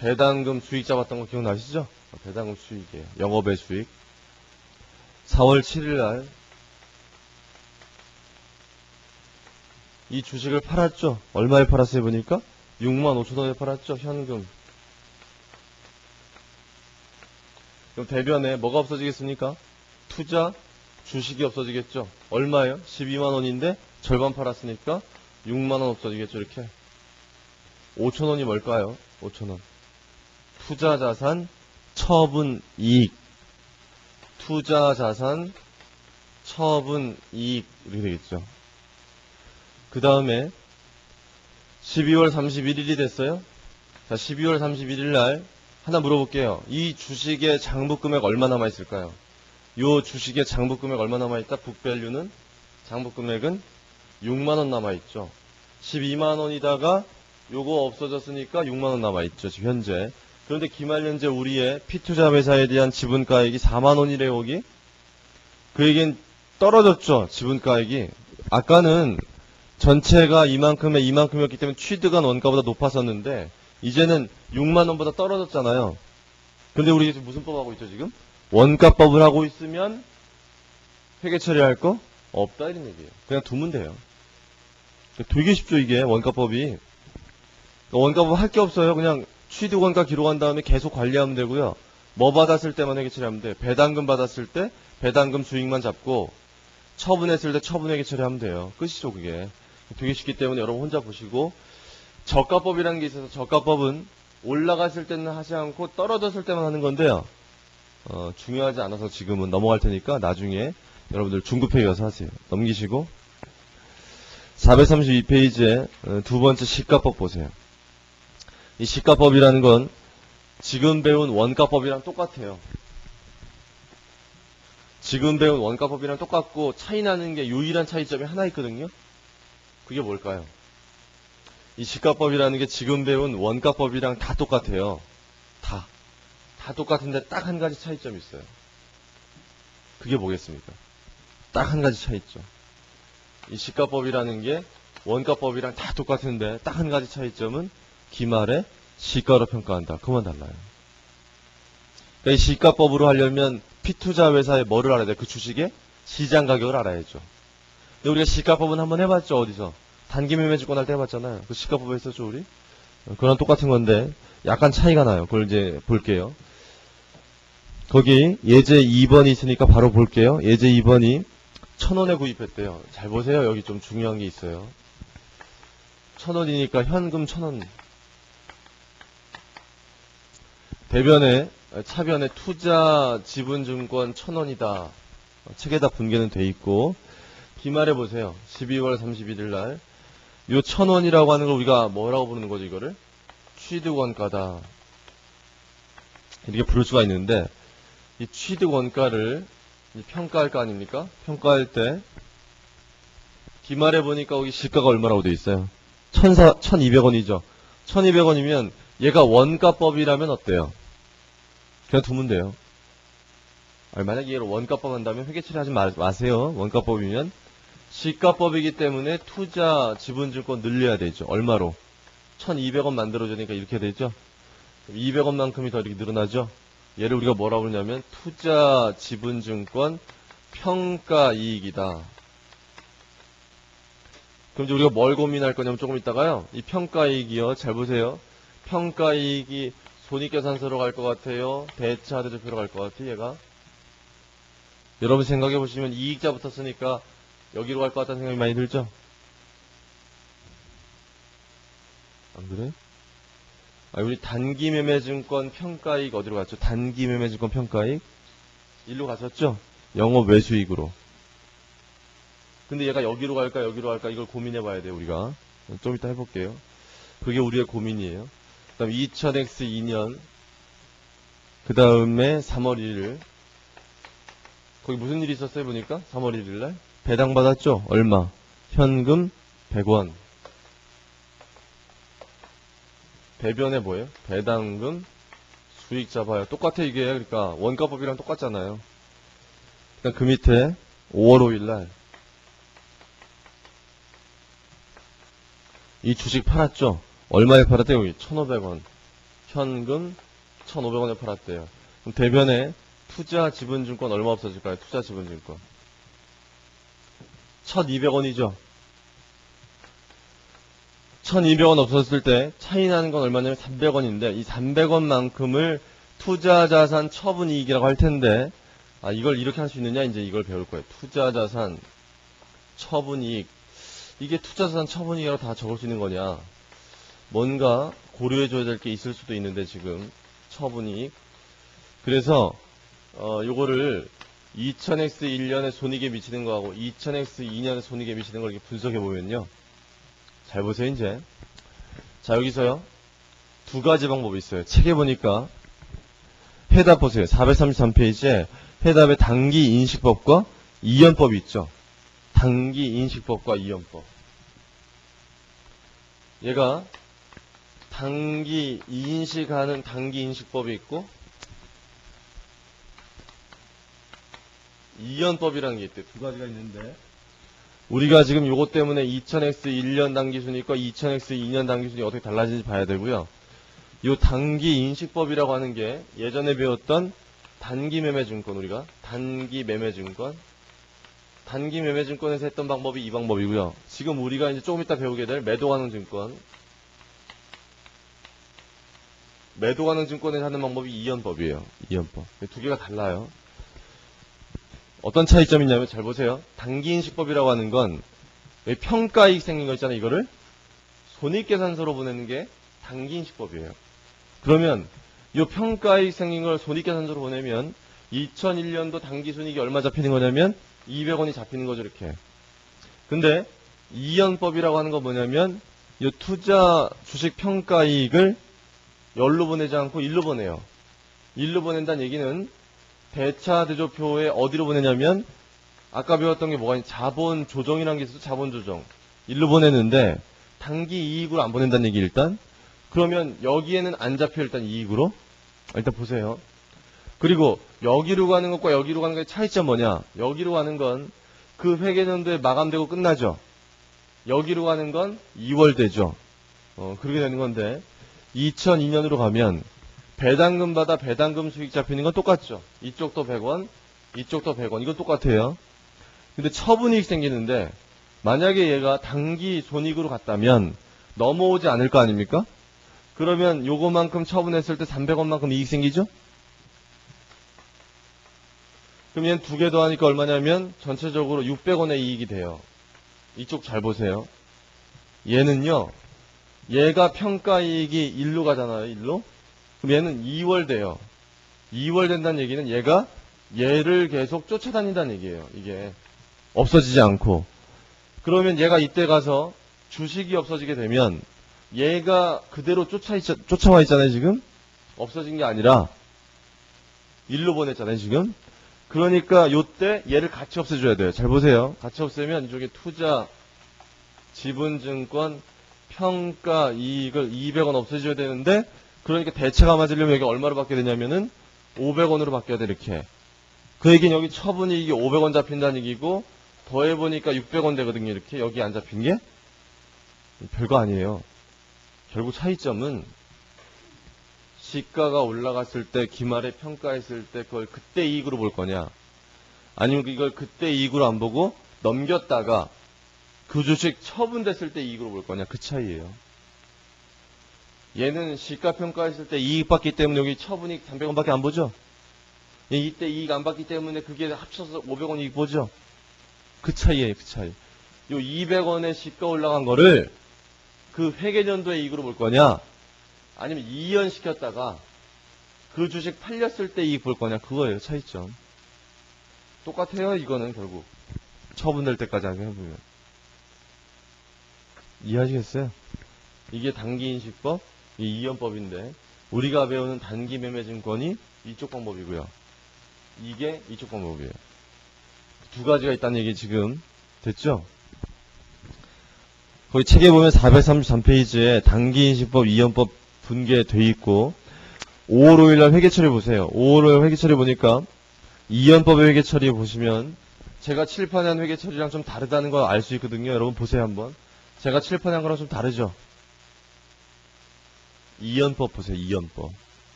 배당금 수익 잡았던 거 기억나시죠? 배당금 수익이에요. 영업의 수익. 4월 7일날 이 주식을 팔았죠. 얼마에 팔았어요 보니까? 65,000원에 팔았죠. 현금. 그럼 대변에 뭐가 없어지겠습니까? 투자 주식이 없어지겠죠. 얼마예요? 12만원인데 절반 팔았으니까 6만원 없어지겠죠. 이렇게 5,000원이 뭘까요? 5,000원 투자자산 처분이익. 투자자산 처분이익 이렇게 되겠죠. 그 다음에 12월 31일이 됐어요. 자, 12월 31일 날 하나 물어볼게요. 이 주식의 장부금액 얼마 남아있을까요? 요 주식의 장부금액 얼마 남아있다? 북밸류는 장부금액은 6만원 남아있죠. 12만원이다가 요거 없어졌으니까 6만원 남아있죠. 지금 현재. 그런데 기말 현재 우리의 피투자 회사에 대한 지분가액이 4만원이래요. 거기. 그 얘기는 떨어졌죠. 지분가액이. 아까는 전체가 이만큼이었기 때문에 취득한 원가보다 높았었는데 이제는 6만원보다 떨어졌잖아요. 근데 우리 지금 무슨 법 하고 있죠, 지금? 원가법을 하고 있으면 회계 처리할 거 없다, 이런 얘기예요. 그냥 두면 돼요. 되게 쉽죠, 이게, 원가법이. 원가법 할 게 없어요. 그냥 취득원가 기록한 다음에 계속 관리하면 되고요. 뭐 받았을 때만 회계 처리하면 돼. 배당금 받았을 때 배당금 수익만 잡고, 처분했을 때 처분 회계 처리하면 돼요. 끝이죠, 그게. 되게 쉽기 때문에 여러분 혼자 보시고, 저가법이라는 게 있어서 저가법은 올라갔을 때는 하지 않고 떨어졌을 때만 하는 건데요. 중요하지 않아서 지금은 넘어갈 테니까 나중에 여러분들 중급회의 가서 하세요. 넘기시고 432페이지에 두 번째 시가법 보세요. 이 시가법이라는 건 지금 배운 원가법이랑 똑같아요. 지금 배운 원가법이랑 똑같고 차이 나는 게 유일한 차이점이 하나 있거든요. 그게 뭘까요? 이 시가법이라는 게 지금 배운 원가법이랑 다 똑같아요. 다 똑같은데 딱 한 가지 차이점이 있어요. 그게 뭐겠습니까? 딱 한 가지 차이점. 이 시가법이라는 게 원가법이랑 다 똑같은데 딱 한 가지 차이점은 기말에 시가로 평가한다. 그만 달라요. 그러니까 이 시가법으로 하려면 피투자 회사에 뭐를 알아야 돼? 그 주식의 시장 가격을 알아야죠. 근데 우리가 시가법은 한번 해봤죠, 어디서? 단기매매주권 할 때 해봤잖아요. 그 시가법에 했었죠, 우리? 그런 똑같은 건데 약간 차이가 나요. 그걸 이제 볼게요. 거기 예제 2번이 있으니까 바로 볼게요. 예제 2번이 1,000원에 구입했대요. 잘 보세요. 여기 좀 중요한 게 있어요. 1,000원이니까 현금 1,000원. 대변에 차변에 투자 지분증권 1,000원이다. 책에다 분개는 돼 있고 기말해 보세요. 12월 31일 날. 요 1,000원이라고 하는 걸 우리가 뭐라고 부르는 거죠, 이거를? 취득원가다. 이렇게 부를 수가 있는데, 이 취득원가를 평가할 거 아닙니까? 평가할 때, 기말해 보니까 여기 시가가 얼마라고 돼 있어요? 1,200원이죠. 1,200원이면 얘가 원가법이라면 어때요? 그냥 두면 돼요. 만약에 얘를 원가법 한다면 회계처리 하지 마세요. 원가법이면. 시가법이기 때문에 투자 지분증권 늘려야 되죠. 얼마로? 1,200원 만들어주니까 이렇게 되죠. 200원만큼이 더 이렇게 늘어나죠. 얘를 우리가 뭐라고 그러냐면 투자 지분증권 평가이익이다. 그럼 이제 우리가 뭘 고민할 거냐면 조금 있다가요. 이 평가이익이요. 잘 보세요. 평가이익이 손익계산서로 갈 것 같아요. 대차 대조표로 갈 것 같아요. 얘가. 여러분 생각해 보시면 이익자 붙었으니까 여기로 갈 것 같다는 생각이 많이 들죠? 안 그래? 우리 단기매매증권 평가이익 어디로 갔죠? 단기매매증권 평가이익? 일로 갔었죠? 영업 외수익으로. 근데 얘가 여기로 갈까 여기로 갈까 이걸 고민해 봐야 돼요, 우리가. 좀 이따 해볼게요. 그게 우리의 고민이에요. 그 다음 2000X 2년 그 다음에 3월 1일 거기 무슨 일이 있었어요 보니까? 3월 1일 날 배당 받았죠? 얼마? 현금 100원. 배변에 뭐예요? 배당금 수익 잡아요. 똑같아 이게. 그러니까 원가법이랑 똑같잖아요. 그 밑에 5월 5일 날 이 주식 팔았죠? 얼마에 팔았대요? 여기 1,500원. 현금 1,500원에 팔았대요. 그럼 대변에 투자 지분증권 얼마 없어질까요? 투자 지분증권 1,200원이죠. 1,200원 없었을 때 차이 나는 건 얼마냐면 300원인데 이 300원만큼을 투자자산 처분이익이라고 할 텐데 이걸 이렇게 할 수 있느냐 이제 이걸 배울 거예요. 투자자산 처분이익 이게 투자자산 처분이익이라고 다 적을 수 있는 거냐 뭔가 고려해 줘야 될 게 있을 수도 있는데 지금 처분이익 그래서 요거를 2000X 1년에 손익에 미치는 거하고 2000X 2년에 손익에 미치는 걸 이렇게 분석해 보면요. 잘 보세요, 이제. 자, 여기서요. 두 가지 방법이 있어요. 책에 보니까 해답 보세요. 433페이지에 해답에 단기인식법과 이연법이 있죠. 단기인식법과 이연법. 얘가 단기 인식하는 단기인식법이 있고 이연법이라는 게 있대요. 두 가지가 있는데 우리가 지금 요것 때문에 2000X 1년 단기순이익과 2000X 2년 단기순이 어떻게 달라지는지 봐야 되고요. 요 단기 인식법이라고 하는 게 예전에 배웠던 단기 매매 증권, 우리가 단기 매매 증권에서 했던 방법이 이 방법이고요. 지금 우리가 이제 조금 이따 배우게 될 매도 가능 증권에서 하는 방법이 이연법이에요. 이연법. 두 개가 달라요. 어떤 차이점이 있냐면 잘 보세요. 단기 인식법이라고 하는 건 평가이익 생긴 거 있잖아요. 이거를 손익계산서로 보내는 게 단기 인식법이에요. 그러면 이 평가이익 생긴 걸 손익계산서로 보내면 2001년도 단기 순이익이 얼마 잡히는 거냐면 200원이 잡히는 거죠. 이렇게. 근데 이연법이라고 하는 건 뭐냐면 이 투자 주식 평가이익을 열로 보내지 않고 일로 보내요. 일로 보낸다는 얘기는 대차 대조표에 어디로 보내냐면 아까 배웠던 게 뭐가 있냐, 자본 조정이라는 게 있어서 자본 조정 일로 보내는데 단기 이익으로 안 보낸다는 얘기. 일단 그러면 여기에는 안 잡혀. 일단 이익으로 일단 보세요. 그리고 여기로 가는 것과 여기로 가는 것의 차이점 뭐냐, 여기로 가는 건 그 회계연도에 마감되고 끝나죠. 여기로 가는 건 2월 되죠. 그렇게 되는 건데 2002년으로 가면 배당금 받아 배당금 수익 잡히는 건 똑같죠. 이쪽도 100원, 이쪽도 100원. 이건 똑같아요. 근데 처분이익 생기는데 만약에 얘가 단기 손익으로 갔다면 넘어오지 않을 거 아닙니까? 그러면 요거만큼 처분했을 때 300원만큼 이익 생기죠? 그럼 얘는 두 개 더하니까 얼마냐면 전체적으로 600원의 이익이 돼요. 이쪽 잘 보세요. 얘는요, 얘가 평가이익이 1로 가잖아요. 1로. 그럼 얘는 2월 돼요. 2월 된다는 얘기는 얘가 얘를 계속 쫓아다닌다는 얘기예요. 이게 없어지지 않고. 그러면 얘가 이때 가서 주식이 없어지게 되면 얘가 그대로 쫓아와 있잖아요. 지금 없어진 게 아니라 1로 보냈잖아요. 지금. 그러니까 요때 얘를 같이 없애줘야 돼요. 잘 보세요. 같이 없애면 이쪽에 투자 지분증권 평가 이익을 200원 없애줘야 되는데, 그러니까 대체가 맞으려면 여기 얼마로 바뀌어야 되냐면은 500원으로 바뀌어야 돼. 이렇게. 그 얘기는 여기 처분이익이 500원 잡힌다는 얘기고 더해보니까 600원 되거든요. 이렇게. 여기 안 잡힌 게 별거 아니에요. 결국 차이점은 시가가 올라갔을 때 기말에 평가했을 때 그걸 그때 이익으로 볼 거냐, 아니면 이걸 그때 이익으로 안 보고 넘겼다가 그 주식 처분됐을 때 이익으로 볼 거냐, 그 차이예요. 얘는 시가 평가했을 때 이익 받기 때문에 여기 처분이익 300원밖에 안 보죠. 이때 이익 안 받기 때문에 그게 합쳐서 500원 이익 보죠. 그 차이예요. 그 차이. 요 200원에 시가 올라간 거를 그 회계연도의 이익으로 볼 거냐, 아니면 이연시켰다가 그 주식 팔렸을 때 이익 볼 거냐, 그거예요. 차이점. 똑같아요. 이거는 결국 처분될 때까지 해보면. 이해하시겠어요? 이게 단기인식법, 이 이연법인데 우리가 배우는 단기 매매 증권이 이쪽 방법이고요. 이게 이쪽 방법이에요. 두 가지가 있다는 얘기 지금 됐죠? 거기 책에 보면 433페이지에 단기인식법, 이연법 분개돼 있고 5월 5일날 회계처리 보세요. 5월 5일 회계처리 보니까 이연법의 회계처리 보시면 제가 칠판에 한 회계처리랑 좀 다르다는 걸 알 수 있거든요. 여러분 보세요 한번. 제가 칠판에 한 거랑 좀 다르죠? 이연법 보세요. 이연법.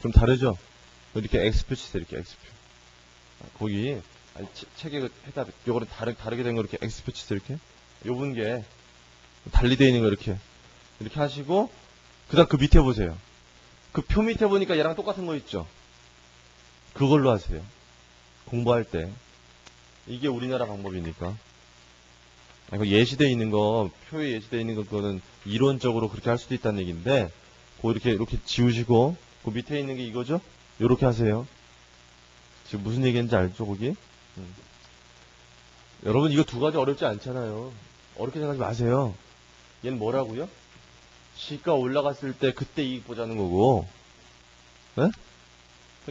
좀 다르죠? 이렇게 X표 치세요. 이렇게 X표. 거기 책에 해답 요거는 다르게 된 거 이렇게 X표 치세요. 이렇게. 요 분개 달리 되어 있는 거 이렇게 하시고 그 다음 그 밑에 보세요. 그 표 밑에 보니까 얘랑 똑같은 거 있죠? 그걸로 하세요. 공부할 때. 이게 우리나라 방법이니까. 예시되어 있는 거, 표에 예시되어 있는 거, 그거는 이론적으로 그렇게 할 수도 있다는 얘기인데, 이렇게 지우시고, 그 밑에 있는 게 이거죠? 요렇게 하세요. 지금 무슨 얘기인지 알죠, 거기? 여러분, 이거 두 가지 어렵지 않잖아요. 어렵게 생각하지 마세요. 얘는 뭐라고요? 시가 올라갔을 때 그때 이익 보자는 거고, 네?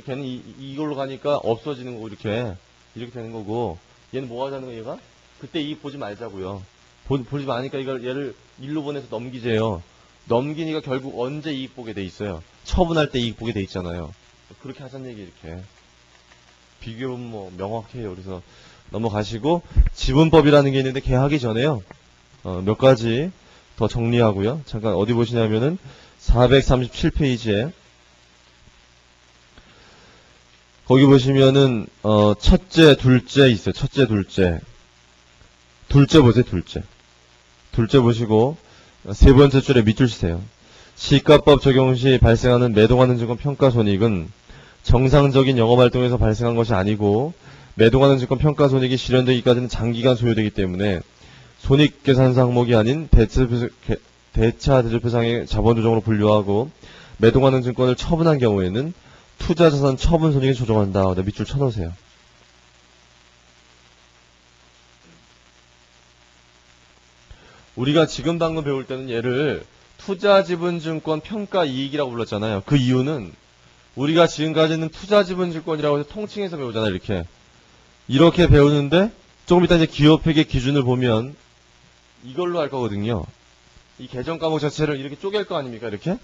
걔는 이걸로 가니까 없어지는 거고, 이렇게 되는 거고, 얘는 뭐 하자는 거예요, 얘가? 그때 이익 보지 말자고요. 보지 마니까 얘를 일로 보내서 넘기재요. 넘기니까 결국 언제 이익 보게 돼 있어요? 처분할 때 이익 보게 돼 있잖아요. 그렇게 하자는 얘기 이렇게. 비교는 뭐 명확해요. 그래서 넘어가시고, 지분법이라는 게 있는데 걔 하기 전에요. 몇 가지 더 정리하고요. 잠깐 어디 보시냐면은 437페이지에 거기 보시면은 첫째, 둘째 있어요. 첫째, 둘째. 둘째 보세요. 둘째 보시고 세 번째 줄에 밑줄 치세요. 시가법 적용 시 발생하는 매도가능 증권 평가손익은 정상적인 영업활동에서 발생한 것이 아니고 매도가능 증권 평가손익이 실현되기까지는 장기간 소요되기 때문에 손익계산서 항목이 아닌 대차 대조표상의 자본조정으로 분류하고 매도가능 증권을 처분한 경우에는 투자자산 처분 손익에 조정한다. 밑줄 쳐놓으세요. 우리가 지금 방금 배울 때는 얘를 투자지분증권 평가이익이라고 불렀잖아요. 그 이유는 우리가 지금까지는 투자지분증권이라고 해서 통칭해서 배우잖아요. 이렇게 배우는데 조금 이따 이제 기업회계 기준을 보면 이걸로 할 거거든요. 이 개정 과목 자체를 이렇게 쪼갤 거 아닙니까? 이렇게?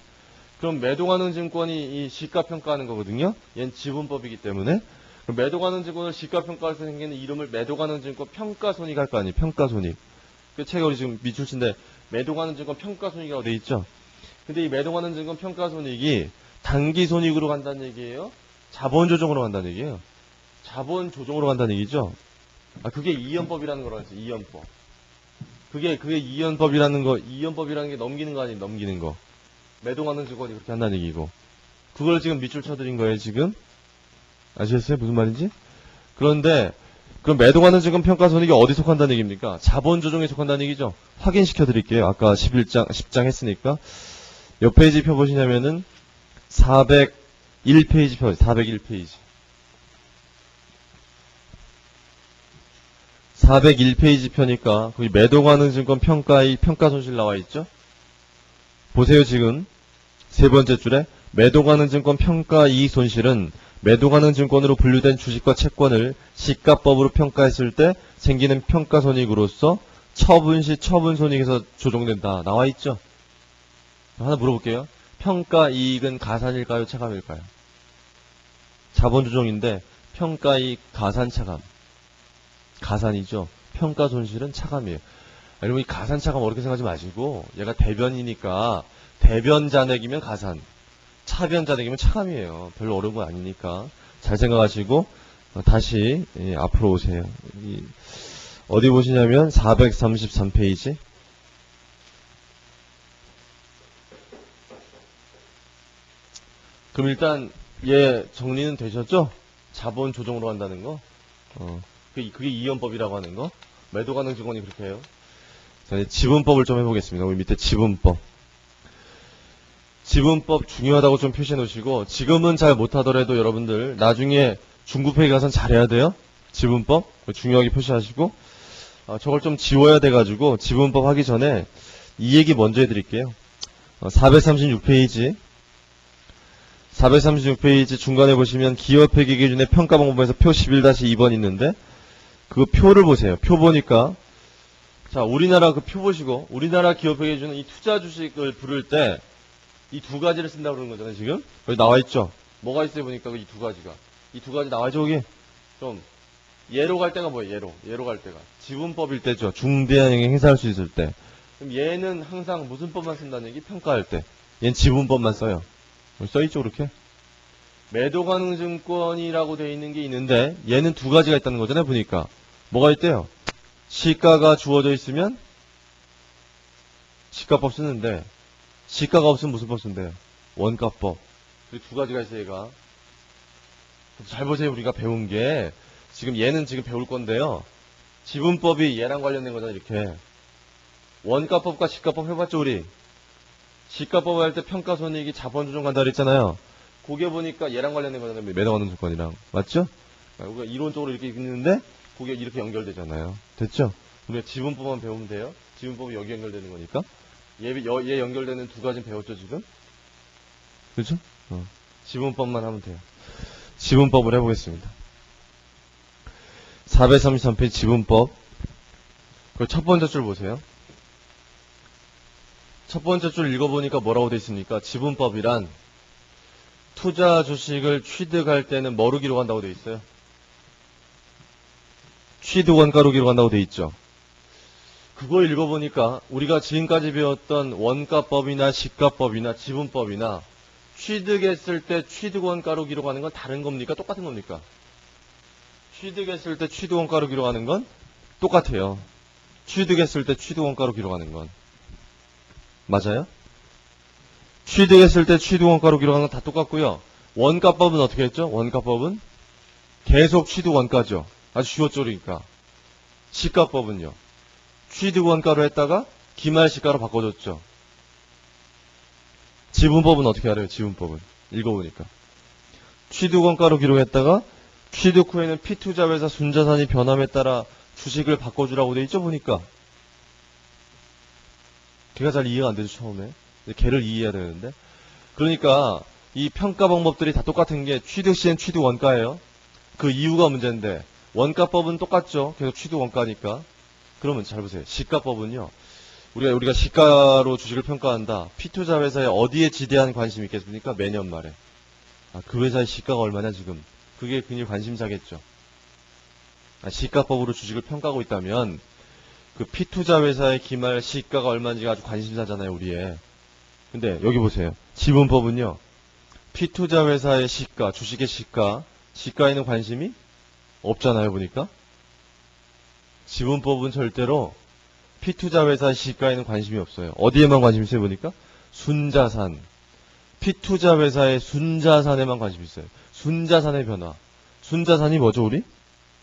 그럼 매도가능 증권이 이 시가평가하는 거거든요. 얘는 지분법이기 때문에. 그럼 매도가능 증권을 시가평가할 때 생기는 이름을 매도가능 증권 평가손익 할 거 아니에요. 평가손익. 그 책에 우리 지금 밑줄친데 매도가능 증권 평가손익이라고 돼 있죠. 근데 이 매도가능 증권 평가손익이 단기손익으로 간다는 얘기예요? 자본조정으로 간다는 얘기예요? 자본조정으로 간다는 얘기죠. 그게 이연법이라는 거라고 했어요. 이연법. 그게 이연법이라는 게 넘기는 거 아니에요? 넘기는 거. 매도가능 증권이 그렇게 한다는 얘기고. 그걸 지금 밑줄 쳐드린 거예요, 지금. 아시겠어요? 무슨 말인지? 그런데, 그럼 매도가능 증권 평가손익이 어디 속한다는 얘기입니까? 자본조정에 속한다는 얘기죠. 확인시켜 드릴게요. 아까 10장 했으니까. 몇 페이지 펴보시냐면은, 401페이지 펴보세요. 401페이지. 401페이지 펴니까 거기 매도가능 증권 평가의 평가손실 나와 있죠? 보세요. 지금 세 번째 줄에 매도가능 증권 평가이익 손실은 매도가능 증권으로 분류된 주식과 채권을 시가법으로 평가했을 때 생기는 평가손익으로서 처분 시 처분손익에서 조정된다. 나와 있죠? 하나 물어볼게요. 평가이익은 가산일까요? 차감일까요? 자본조정인데 평가이익 가산차감. 가산이죠. 평가손실은 차감이에요. 여러분 이 가산차감 어렵게 생각하지 마시고 얘가 대변이니까 대변 잔액이면 가산, 차변 잔액이면 차감이에요. 별로 어려운 거 아니니까 잘 생각하시고 다시 앞으로 오세요. 어디 보시냐면 433페이지. 그럼 일단 얘 정리는 되셨죠? 자본 조정으로 한다는 거. 그게 이연법이라고 하는 거. 매도가능 증권이 그렇게 해요. 자, 지분법을 좀 해보겠습니다. 우리 밑에 지분법. 지분법 중요하다고 좀 표시해 놓으시고, 지금은 잘 못하더라도 여러분들 나중에 중급회계 가서는 잘해야 돼요. 지분법 중요하게 표시하시고, 저걸 좀 지워야 돼가지고 지분법 하기 전에 이 얘기 먼저 해드릴게요. 436페이지 436페이지 중간에 보시면 기업회계 기준의 평가방법에서 표 11-2번 있는데 그 표를 보세요. 표 보니까 자 우리나라 그 표 보시고 우리나라 기업회계 기준은 이 투자 주식을 부를 때 이 두 가지를 쓴다고 그러는 거잖아요. 지금 여기 나와 있죠. 뭐가 있어요 보니까 이 두 가지가 이 두 가지 나와 있죠. 여기 좀 예로 갈 때가 뭐예요? 예로 갈 때가 지분법일 때죠. 중대한 영향 행사할 수 있을 때. 그럼 얘는 항상 무슨 법만 쓴다는 얘기? 평가할 때. 얘는 지분법만 써요. 써있죠 그렇게? 매도가능증권이라고 되어 있는 게 있는데 얘는 두 가지가 있다는 거잖아요. 보니까 뭐가 있대요? 시가가 주어져 있으면 시가법 쓰는데 시가가 없으면 무슨 법 쓴대요? 원가법. 두 가지가 있어요. 얘가 잘 보세요. 우리가 배운 게 지금 얘는 지금 배울 건데요. 지분법이 얘랑 관련된 거잖아요. 이렇게 원가법과 시가법 해봤죠 우리? 시가법 할 때 평가손익이 자본조정 간다 그랬잖아요. 그게 보니까 얘랑 관련된 거잖아요. 매도가능 증권이랑. 맞죠? 우리가 이론적으로 이렇게 읽는데 그게 이렇게 연결되잖아요. 됐죠? 우리가 지분법만 배우면 돼요. 지분법이 여기 연결되는 거니까. 얘 연결되는 두 가지는 배웠죠 지금? 그렇죠? 지분법만 하면 돼요. 지분법을 해보겠습니다. 433페이지 지분법. 그 첫 번째 줄 보세요. 첫 번째 줄 읽어보니까 뭐라고 돼 있습니까? 지분법이란 투자 주식을 취득할 때는 뭐로 기록한다고 돼 있어요? 취득 원가로 기록한다고 돼 있죠. 그거 읽어보니까 우리가 지금까지 배웠던 원가법이나 시가법이나 지분법이나 취득했을 때 취득원가로 기록하는 건 다른 겁니까? 똑같은 겁니까? 취득했을 때 취득원가로 기록하는 건 똑같아요. 취득했을 때 취득원가로 기록하는 건. 맞아요? 취득했을 때 취득원가로 기록하는 건 다 똑같고요. 원가법은 어떻게 했죠? 원가법은 계속 취득원가죠. 아주 쥐어짜리니까. 시가법은요. 취득원가로 했다가 기말시가로 바꿔줬죠. 지분법은 어떻게 알아요? 지분법은. 읽어보니까. 취득원가로 기록했다가 취득 후에는 피투자회사 순자산이 변함에 따라 주식을 바꿔주라고 돼 있죠, 보니까. 걔가 잘 이해가 안 되죠, 처음에. 걔를 이해해야 되는데. 그러니까 이 평가 방법들이 다 똑같은 게 취득 시엔 취득 원가예요. 그 이유가 문제인데 원가법은 똑같죠. 계속 취득 원가니까. 그러면 잘 보세요. 시가법은요. 우리가 시가로 주식을 평가한다. 피투자 회사에 어디에 지대한 관심이 있겠습니까? 매년 말에. 그 회사의 시가가 얼마냐 지금. 그게 굉장히 관심사겠죠. 시가법으로 주식을 평가하고 있다면 그 피투자 회사의 기말 시가가 얼마인지가 아주 관심사잖아요, 우리의. 근데 여기 보세요. 지분법은요. 피투자 회사의 시가, 주식의 시가에는 관심이 없잖아요, 보니까. 지분법은 절대로 피투자 회사의 시가에는 관심이 없어요. 어디에만 관심이 있어요, 보니까? 순자산. 피투자 회사의 순자산에만 관심이 있어요. 순자산의 변화. 순자산이 뭐죠, 우리?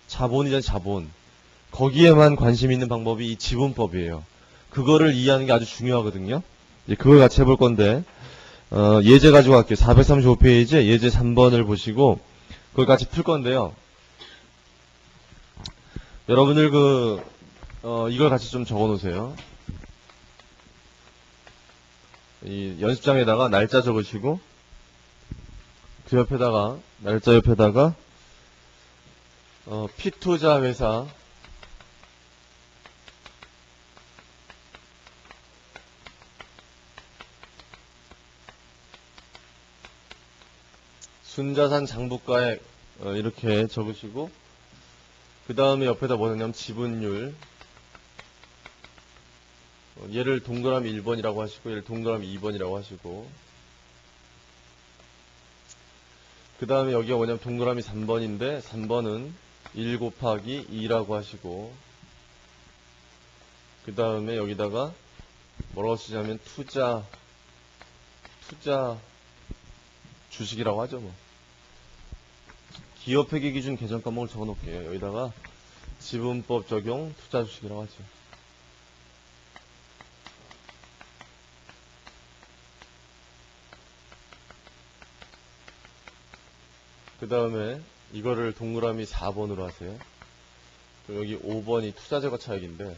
자본이잖아요, 자본. 거기에만 관심 있는 방법이 이 지분법이에요. 그거를 이해하는 게 아주 중요하거든요. 이제 그걸 같이 해볼 건데, 예제 가지고 갈게요. 435페이지에 예제 3번을 보시고, 그걸 같이 풀 건데요. 여러분들 이걸 같이 좀 적어 놓으세요. 이 연습장에다가 날짜 적으시고, 그 옆에다가, 날짜 옆에다가, 피투자 회사, 순자산 장부가액, 이렇게 적으시고, 그 다음에 옆에다 뭐 넣냐면 지분율, 얘를 동그라미 1번이라고 하시고 얘를 동그라미 2번이라고 하시고, 그 다음에 여기가 뭐냐면 동그라미 3번인데 3번은 1 곱하기 2라고 하시고, 그 다음에 여기다가 뭐라고 쓰냐면 투자 주식이라고 하죠. 뭐 기업회계 기준 계정 과목을 적어 놓을게요. 여기다가 지분법 적용 투자 주식이라고 하죠. 그 다음에 이거를 동그라미 4번으로 하세요. 그럼 여기 5번이 투자재고 차익인데,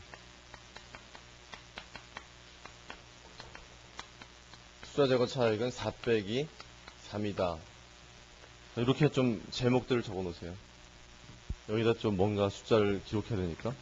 투자재고 차익은 4 빼기 3이다. 이렇게 좀 제목들을 적어 놓으세요. 여기다 좀 뭔가 숫자를 기록해야 되니까.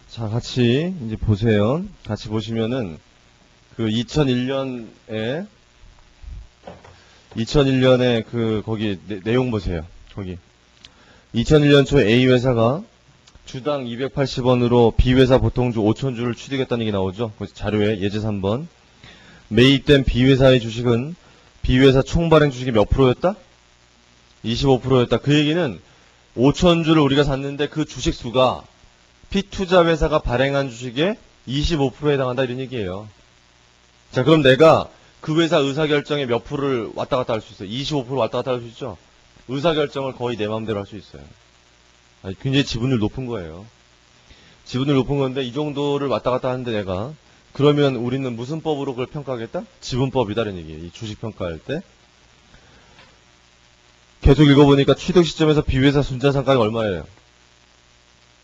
자, 같이 이제 보세요. 같이 보시면은 그 2001년에 거기 내용 보세요. 거기 2001년 초에 A 회사가 주당 280원으로 B 회사 보통주 5,000주를 취득했다는 얘기 나오죠. 그 자료에 예제 3번. 매입된 B 회사의 주식은 B 회사 총 발행 주식이 몇 프로였다? 25%였다. 그 얘기는 5,000주를 우리가 샀는데 그 주식 수가 피투자 회사가 발행한 주식의 25%에 해당한다, 이런 얘기예요. 자, 그럼 내가 그 회사 의사결정에 몇 프로를 왔다 갔다 할 수 있어요? 25% 왔다 갔다 할 수 있죠? 의사결정을 거의 내 마음대로 할 수 있어요. 굉장히 지분율 높은 거예요. 지분율 높은 건데 이 정도를 왔다 갔다 하는데 내가 그러면 우리는 무슨 법으로 그걸 평가하겠다? 지분법이다라는 얘기예요. 이 주식 평가할 때. 계속 읽어보니까 취득 시점에서 비회사 순자산가액 얼마예요?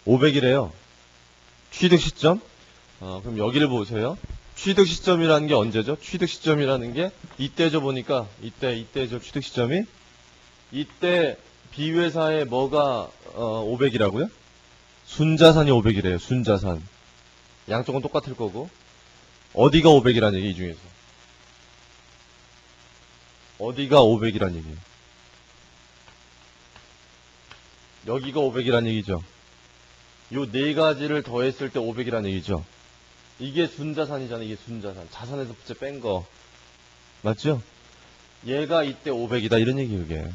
500이래요. 취득 시점? 그럼 여기를 보세요. 취득 시점이라는 게 언제죠? 취득 시점이라는 게 이때죠 보니까 이때죠 취득 시점이. 이때 비회사에 뭐가 500이라고요? 순자산이 500이래요. 순자산. 양쪽은 똑같을 거고. 어디가 500이라는 얘기 이 중에서. 어디가 500이라는 얘기예요. 여기가 500이라는 얘기죠. 요 네 가지를 더했을 때 500이라는 얘기죠. 이게 순자산이잖아. 이게 순자산. 자산에서 부채 뺀 거. 맞죠? 얘가 이때 500이다. 이런 얘기 그게.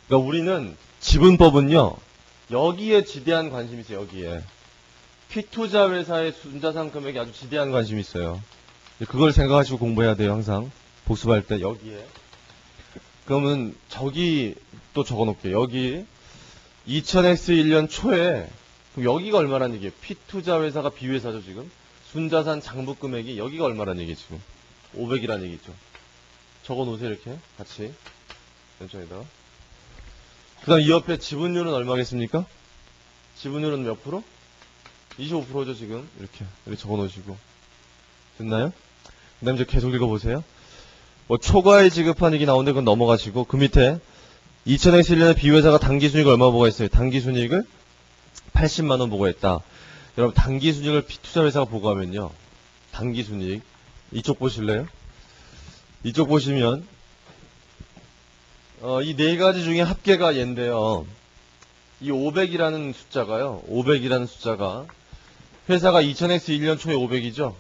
그러니까 우리는 지분법은요. 여기에 지대한 관심이 있어요. 여기에. 피투자 회사의 순자산 금액에 아주 지대한 관심이 있어요. 그걸 생각하시고 공부해야 돼요. 항상. 복습할 때 여기에. 그러면 저기 또 적어놓을게요. 여기 2000X1년 초에 그럼 여기가 얼마란 얘기예요? 피투자 회사가 비회사죠 지금. 순자산 장부 금액이 여기가 얼마란 얘기예요 지금. 500이란 얘기죠. 적어놓으세요 이렇게 같이. 연장에다가. 그 다음 이 옆에 지분율은 얼마겠습니까? 지분율은 몇 프로? 25%죠 지금. 이렇게 적어놓으시고. 됐나요? 그 다음에 이제 계속 읽어보세요. 뭐 초과에 지급한 얘기 나오는데 그건 넘어가시고 그 밑에 2000X1년에 비회사가 당기순이익을 얼마 보고했어요? 당기순이익을 80만원 보고했다. 여러분 당기순이익을 피투자회사가 보고하면요. 당기순이익 이쪽 보실래요? 이쪽 보시면 이 네 가지 중에 합계가 얘인데요. 이 500이라는 숫자가요. 500이라는 숫자가 회사가 2000X1년 초에 500이죠.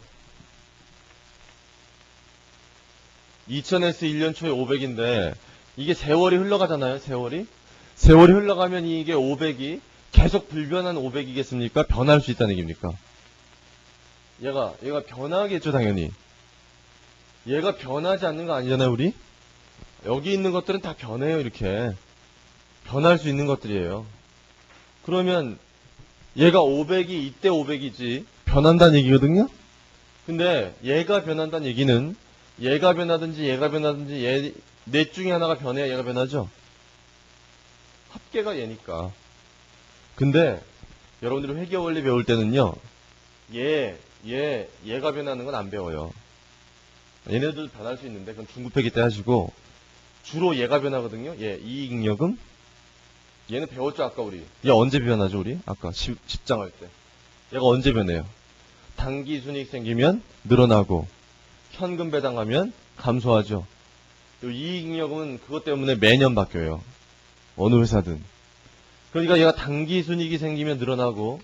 2000X1년 초에 500인데 이게 세월이 흘러가잖아요. 세월이 흘러가면 이게 500이 계속 불변한 500이겠습니까? 변할 수 있다는 얘기입니까? 얘가 변하겠죠 당연히. 얘가 변하지 않는 거 아니잖아요 우리? 여기 있는 것들은 다 변해요 이렇게. 변할 수 있는 것들이에요. 그러면 얘가 500이 이때 500이지 변한다는 얘기거든요? 근데 얘가 변한다는 얘기는 얘가 변하든지 얘 넷 중에 하나가 변해야 얘가 변하죠? 합계가 얘니까. 근데 여러분들이 회계 원리 배울 때는요. 얘가 변하는 건 안 배워요. 얘네들도 변할 수 있는데 그건 중급회계 때 하시고 주로 얘가 변하거든요. 얘 이익잉여금. 얘는 배웠죠 아까 우리. 얘 언제 변하죠 우리? 아까 10장 할 때. 얘가 언제 변해요? 당기순이익 생기면 늘어나고 현금 배당하면 감소하죠. 이익잉여금은 그것 때문에 매년 바뀌어요. 어느 회사든. 그러니까 얘가 당기순이익이 생기면 늘어나고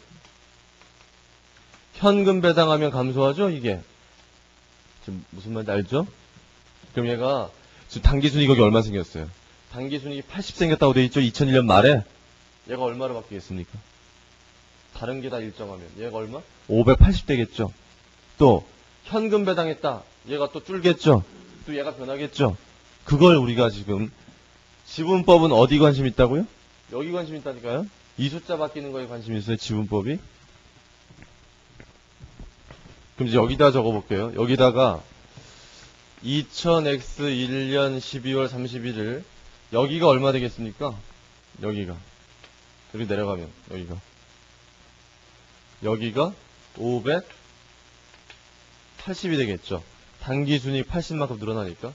현금 배당하면 감소하죠 이게. 지금 무슨 말인지 알죠? 그럼 얘가 지금 당기순이익이 여기 얼마 생겼어요? 당기순이익이 80 생겼다고 돼 있죠? 2001년 말에. 얘가 얼마로 바뀌겠습니까? 다른 게 다 일정하면 얘가 얼마? 580 되겠죠. 또 현금 배당했다. 얘가 또 줄겠죠. 또 얘가 변하겠죠. 그걸 우리가 지금 지분법은 어디 관심 있다고요? 여기 관심 있다니까요. 이 숫자 바뀌는 거에 관심 있어요. 지분법이. 그럼 이제 여기다 적어볼게요. 여기다가 2000X1년 12월 31일 여기가 얼마 되겠습니까? 여기가 여기 내려가면 여기가 580이 되겠죠. 당기순이익 80만큼 늘어나니까.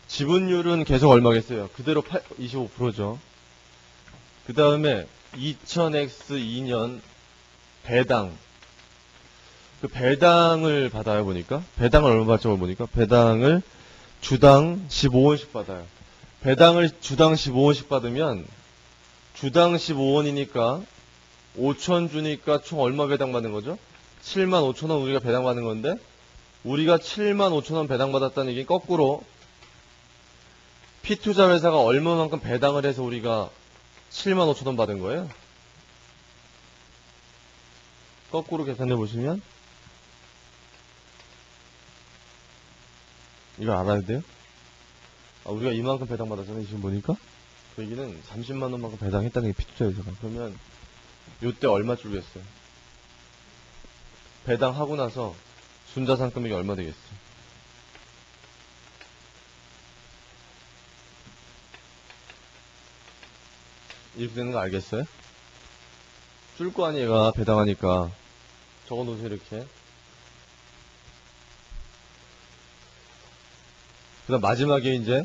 지분율은 계속 얼마겠어요? 그대로 25%죠. 그 다음에 2000X2년 배당. 그 배당을 받아요 보니까. 배당을 얼마 받죠 보니까. 배당을 주당 15원씩 받아요. 배당을 주당 15원씩 받으면 주당 15원이니까 5천 주니까 총 얼마 배당받는 거죠? 7만 5천 원 우리가 배당받는 건데 우리가 7만 5천 원 배당받았다는 얘기는 거꾸로 피투자 회사가 얼마만큼 배당을 해서 우리가 7만 5천 원 받은 거예요. 거꾸로 계산해 보시면 이걸 알아야 돼요. 우리가 이만큼 배당받았잖아요. 지금 보니까 그 얘기는 30만 원만큼 배당했다는 게 피투자회사가. 그러면 요때 얼마 줄겠어요? 배당하고 나서 순자산 금액이 얼마 되겠어? 이렇게 되는 거 알겠어요? 줄 거 아니에요, 얘가 배당하니까. 적어놓으세요, 이렇게. 그 다음 마지막에 이제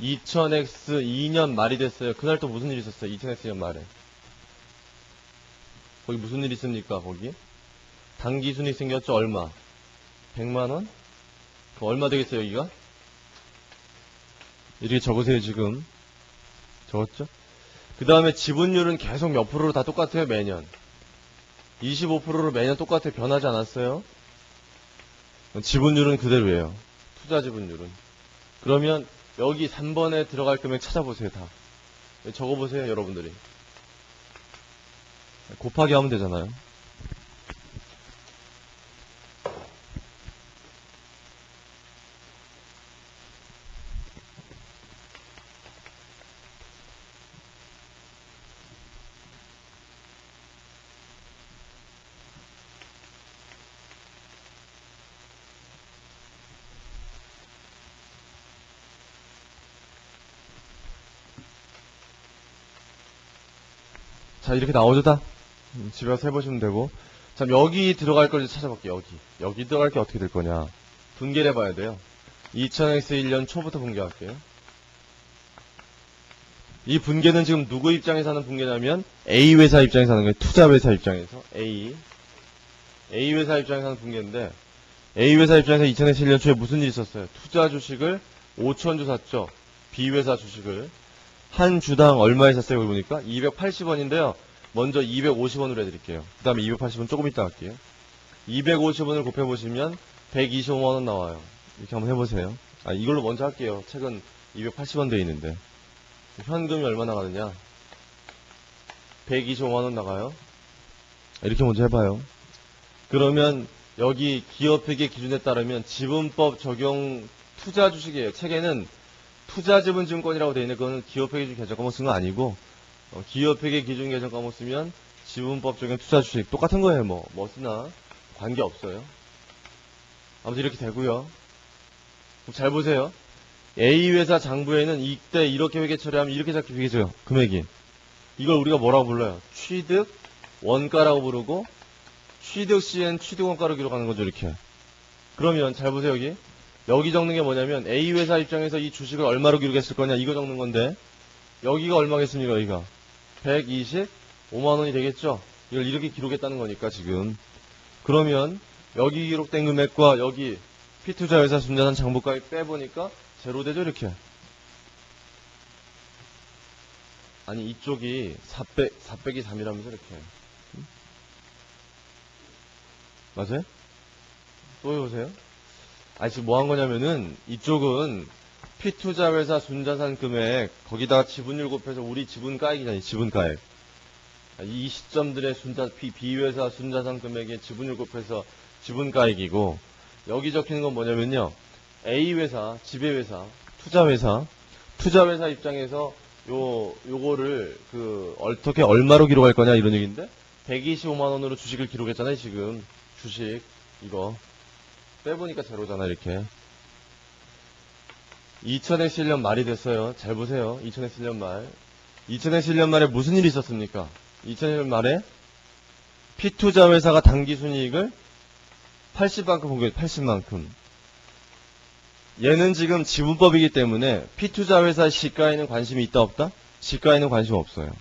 2000X 2년 말이 됐어요. 그날 또 무슨 일이 있었어요? 2000X 2년 말에. 거기 무슨 일이 있습니까? 거기 당기순이익 생겼죠? 얼마? 100만원? 그 얼마 되겠어요, 여기가? 이렇게 적으세요, 지금. 적었죠? 그 다음에 지분율은 계속 몇 프로로 다 똑같아요, 매년. 25%로 매년 똑같아요. 변하지 않았어요. 지분율은 그대로예요. 투자 지분율은. 그러면 여기 3번에 들어갈 금액 찾아보세요, 다. 적어보세요, 여러분들이. 곱하기 하면 되잖아요. 자, 이렇게 나오죠, 다? 집에 가서 해보시면 되고. 자, 여기 들어갈 걸 찾아볼게요, 여기. 여기 들어갈 게 어떻게 될 거냐. 분개를 해봐야 돼요. 2000X 1년 초부터 분개할게요. 이 분개는 지금 누구 입장에서 하는 분개냐면, A회사 입장에서 하는 거예요. 투자회사 입장에서. A회사 입장에서 하는 분개인데, A회사 입장에서 2000X 1년 초에 무슨 일이 있었어요? 투자 주식을 5,000주 샀죠. B회사 주식을. 한 주당 얼마에 샀어요? 여기 보니까 280원인데요. 먼저 250원으로 해드릴게요. 그 다음에 280원 조금 이따 할게요. 250원을 곱해보시면 125만원 나와요. 이렇게 한번 해보세요. 아, 이걸로 먼저 할게요. 책은 280원 돼 있는데. 현금이 얼마 나가느냐? 125만원 나가요. 이렇게 먼저 해봐요. 그러면 여기 기업회계 기준에 따르면 지분법 적용 투자 주식이에요. 책에는 투자지분증권이라고 되어 있는데 그거는 기업회계 기준 개정 과목 쓴 거 아니고 기업회계 기준 개정 과목 쓰면 지분법 적용 투자주식 똑같은 거예요. 뭐 쓰나 관계없어요. 아무튼 이렇게 되고요. 잘 보세요. A회사 장부에는 이때 이렇게 회계 처리하면 이렇게 잡게 되겠죠. 금액이. 이걸 우리가 뭐라고 불러요? 취득 원가라고 부르고 취득 시엔 취득 원가로 기록하는 거죠. 이렇게. 그러면 잘 보세요. 여기 적는 게 뭐냐면 A회사 입장에서 이 주식을 얼마로 기록했을 거냐 이거 적는 건데 여기가 얼마겠습니까? 여기가 125만원이 되겠죠? 이걸 이렇게 기록했다는 거니까 지금. 그러면 여기 기록된 금액과 여기 P투자회사 순자산 장부가액 빼보니까 제로 되죠? 이렇게. 아니 이쪽이 4빼기 3이라면서 이렇게. 맞아요? 또 해보세요. 아니 지금 뭐 한 거냐면은 이쪽은 P투자회사 순자산 금액 거기다가 지분율 곱해서 우리 지분가액이잖아요. 지분가액. 이 시점들의 B회사 순자산 금액의 지분율 곱해서 지분가액이고 여기 적히는 건 뭐냐면요. A회사, 지배회사, 투자회사 입장에서 요거를 어떻게 얼마로 기록할 거냐 이런 얘기인데 125만원으로 주식을 기록했잖아요. 지금 주식 이거 빼보니까 제로잖아. 이렇게 2000X 1년 말이 됐어요. 잘 보세요. 2000X 1년 말 2000X 1년 말에 무슨 일이 있었습니까? 2000년 말에 P투자회사가 당기순이익을 80만큼 공개했어요. 80만큼. 얘는 지금 지분법이기 때문에 P투자회사 시가에는 관심이 있다 없다? 시가에는 관심 없어요.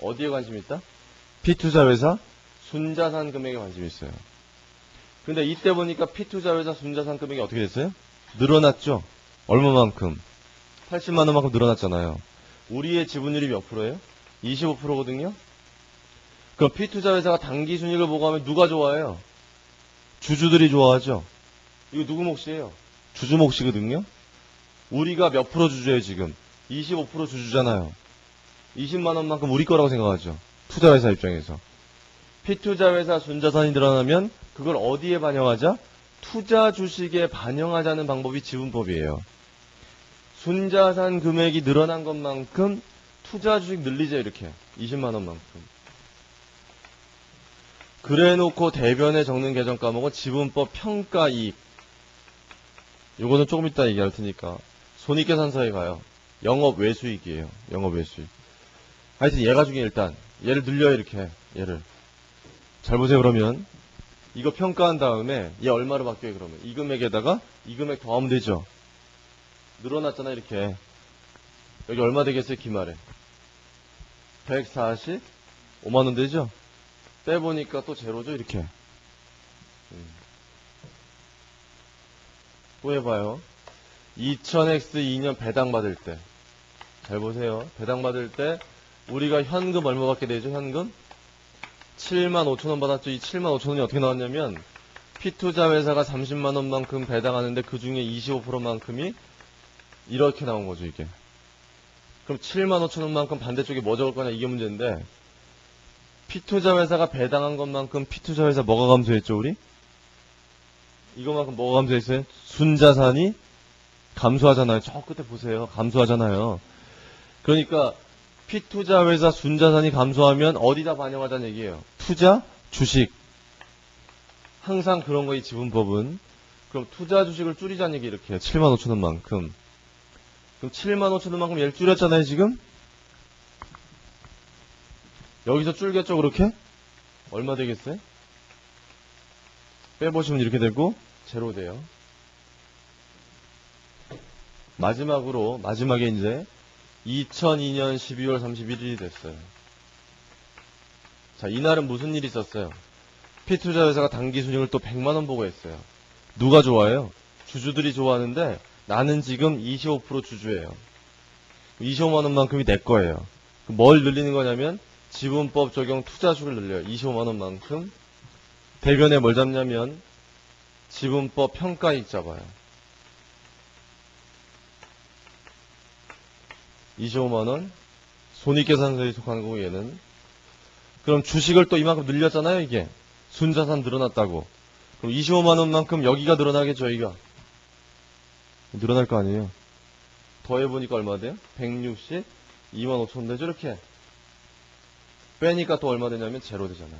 어디에 관심이 있다? P투자회사 순자산 금액에 관심이 있어요. 근데 이때 보니까 P투자회사 순자산 금액이 어떻게 됐어요? 늘어났죠? 얼마만큼? 80만원만큼 늘어났잖아요. 우리의 지분율이 몇 프로예요? 25%거든요? 그럼 P투자회사가 당기순이익을 보고 하면 누가 좋아해요? 주주들이 좋아하죠? 이거 누구 몫이에요? 주주 몫이거든요? 우리가 몇 프로 주주예요, 지금? 25% 주주잖아요. 20만원만큼 우리 거라고 생각하죠. 투자회사 입장에서. P투자회사 순자산이 늘어나면 그걸 어디에 반영하자? 투자 주식에 반영하자는 방법이 지분법이에요. 순자산 금액이 늘어난 것만큼 투자 주식 늘리죠, 이렇게. 20만 원만큼. 그래 놓고 대변에 적는 계정 과목은 지분법 평가 이익. 요거는 조금 이따 얘기할 테니까. 손익계산서에 가요. 영업 외수익이에요. 영업 외수익. 하여튼 얘가 중에 일단 얘를 늘려요, 이렇게. 얘를. 잘 보세요, 그러면. 이거 평가한 다음에 얘 얼마로 바뀌어요, 그러면. 이 금액에다가 이 금액 더하면 되죠. 늘어났잖아, 이렇게. 여기 얼마 되겠어요, 기말에? 145만 원 되죠? 빼보니까 또 제로죠, 이렇게. 또 해봐요. 2000X 2년 배당 받을 때. 잘 보세요. 배당 받을 때 우리가 현금 얼마 받게 되죠, 현금? 75,000원 받았죠. 이 75,000원이 어떻게 나왔냐면 피투자 회사가 30만 원만큼 배당하는데 그 중에 25%만큼이 이렇게 나온 거죠, 이게. 그럼 75,000원만큼 반대쪽에 뭐 적을 거냐, 이게 문제인데, 피투자 회사가 배당한 것만큼 피투자 회사 뭐가 감소했죠, 우리? 이것만큼 뭐가 감소했어요? 순자산이 감소하잖아요. 저 끝에 보세요. 감소하잖아요. 그러니까 피투자 회사 순자산이 감소하면 어디다 반영하자는 얘기예요? 투자, 주식. 항상 그런 거이 지분법은. 그럼 투자 주식을 줄이자는 얘기 이렇게 해요. 75,000원만큼. 그럼 75,000원만큼 얘를 줄였잖아요, 지금? 여기서 줄겠죠, 그렇게? 얼마 되겠어요? 빼보시면 이렇게 되고, 제로 돼요. 마지막에 이제, 2002년 12월 31일이 됐어요. 자, 이날은 무슨 일이 있었어요? 피투자 회사가 당기순이익을 또 100만원 보고 했어요. 누가 좋아해요? 주주들이 좋아하는데, 나는 지금 25% 주주예요. 25만원만큼이 내 거예요. 뭘 늘리는 거냐면 지분법 적용 투자주식을 늘려요. 25만원만큼. 대변에 뭘 잡냐면 지분법 평가이익 잡아요. 25만원. 손익계산서에 속하는 거고 얘는. 그럼 주식을 또 이만큼 늘렸잖아요, 이게. 순자산 늘어났다고. 그럼 25만원만큼 여기가 늘어나겠죠, 여기가. 늘어날 거 아니에요. 더해보니까 얼마 돼요? 162만 5천 되죠, 이렇게. 빼니까 또 얼마 되냐면 제로 되잖아요.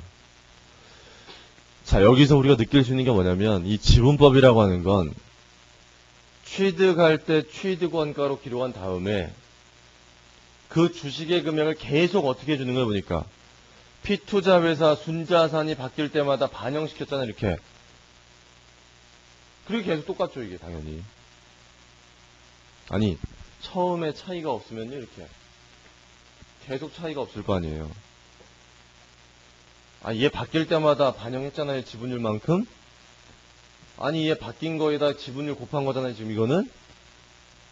자, 여기서 우리가 느낄 수 있는 게 뭐냐면 이 지분법이라고 하는 건 취득할 때 취득원가로 기록한 다음에 그 주식의 금액을 계속 어떻게 해주는 거예요, 보니까. 피투자 회사 순자산이 바뀔 때마다 반영시켰잖아요, 이렇게. 그리고 계속 똑같죠, 이게 당연히. 아니, 처음에 차이가 없으면요, 이렇게. 계속 차이가 없을 거 아니에요. 아, 얘 바뀔 때마다 반영했잖아요, 지분율만큼? 아니, 얘 바뀐 거에다 지분율 곱한 거잖아요, 지금 이거는?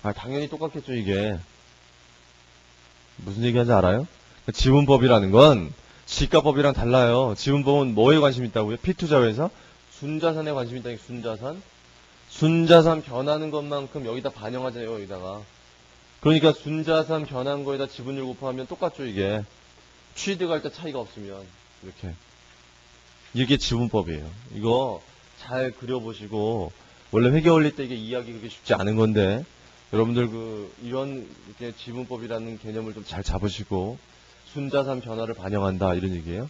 아, 당연히 똑같겠죠, 이게. 무슨 얘기하는지 알아요? 지분법이라는 건 시가법이랑 달라요. 지분법은 뭐에 관심 있다고요? 피투자 회사? 순자산에 관심 있다는 게 순자산? 순자산 변하는 것만큼 여기다 반영하잖아요, 여기다가. 그러니까 순자산 변한 거에다 지분율 곱하면 똑같죠, 이게. 취득할 때 차이가 없으면. 이렇게. 이게 지분법이에요. 이거 잘 그려보시고, 원래 회계원리 때 이게 이해하기 그렇게 쉽지 않은 건데, 여러분들 이런 이렇게 지분법이라는 개념을 좀 잘 잡으시고, 순자산 변화를 반영한다, 이런 얘기예요.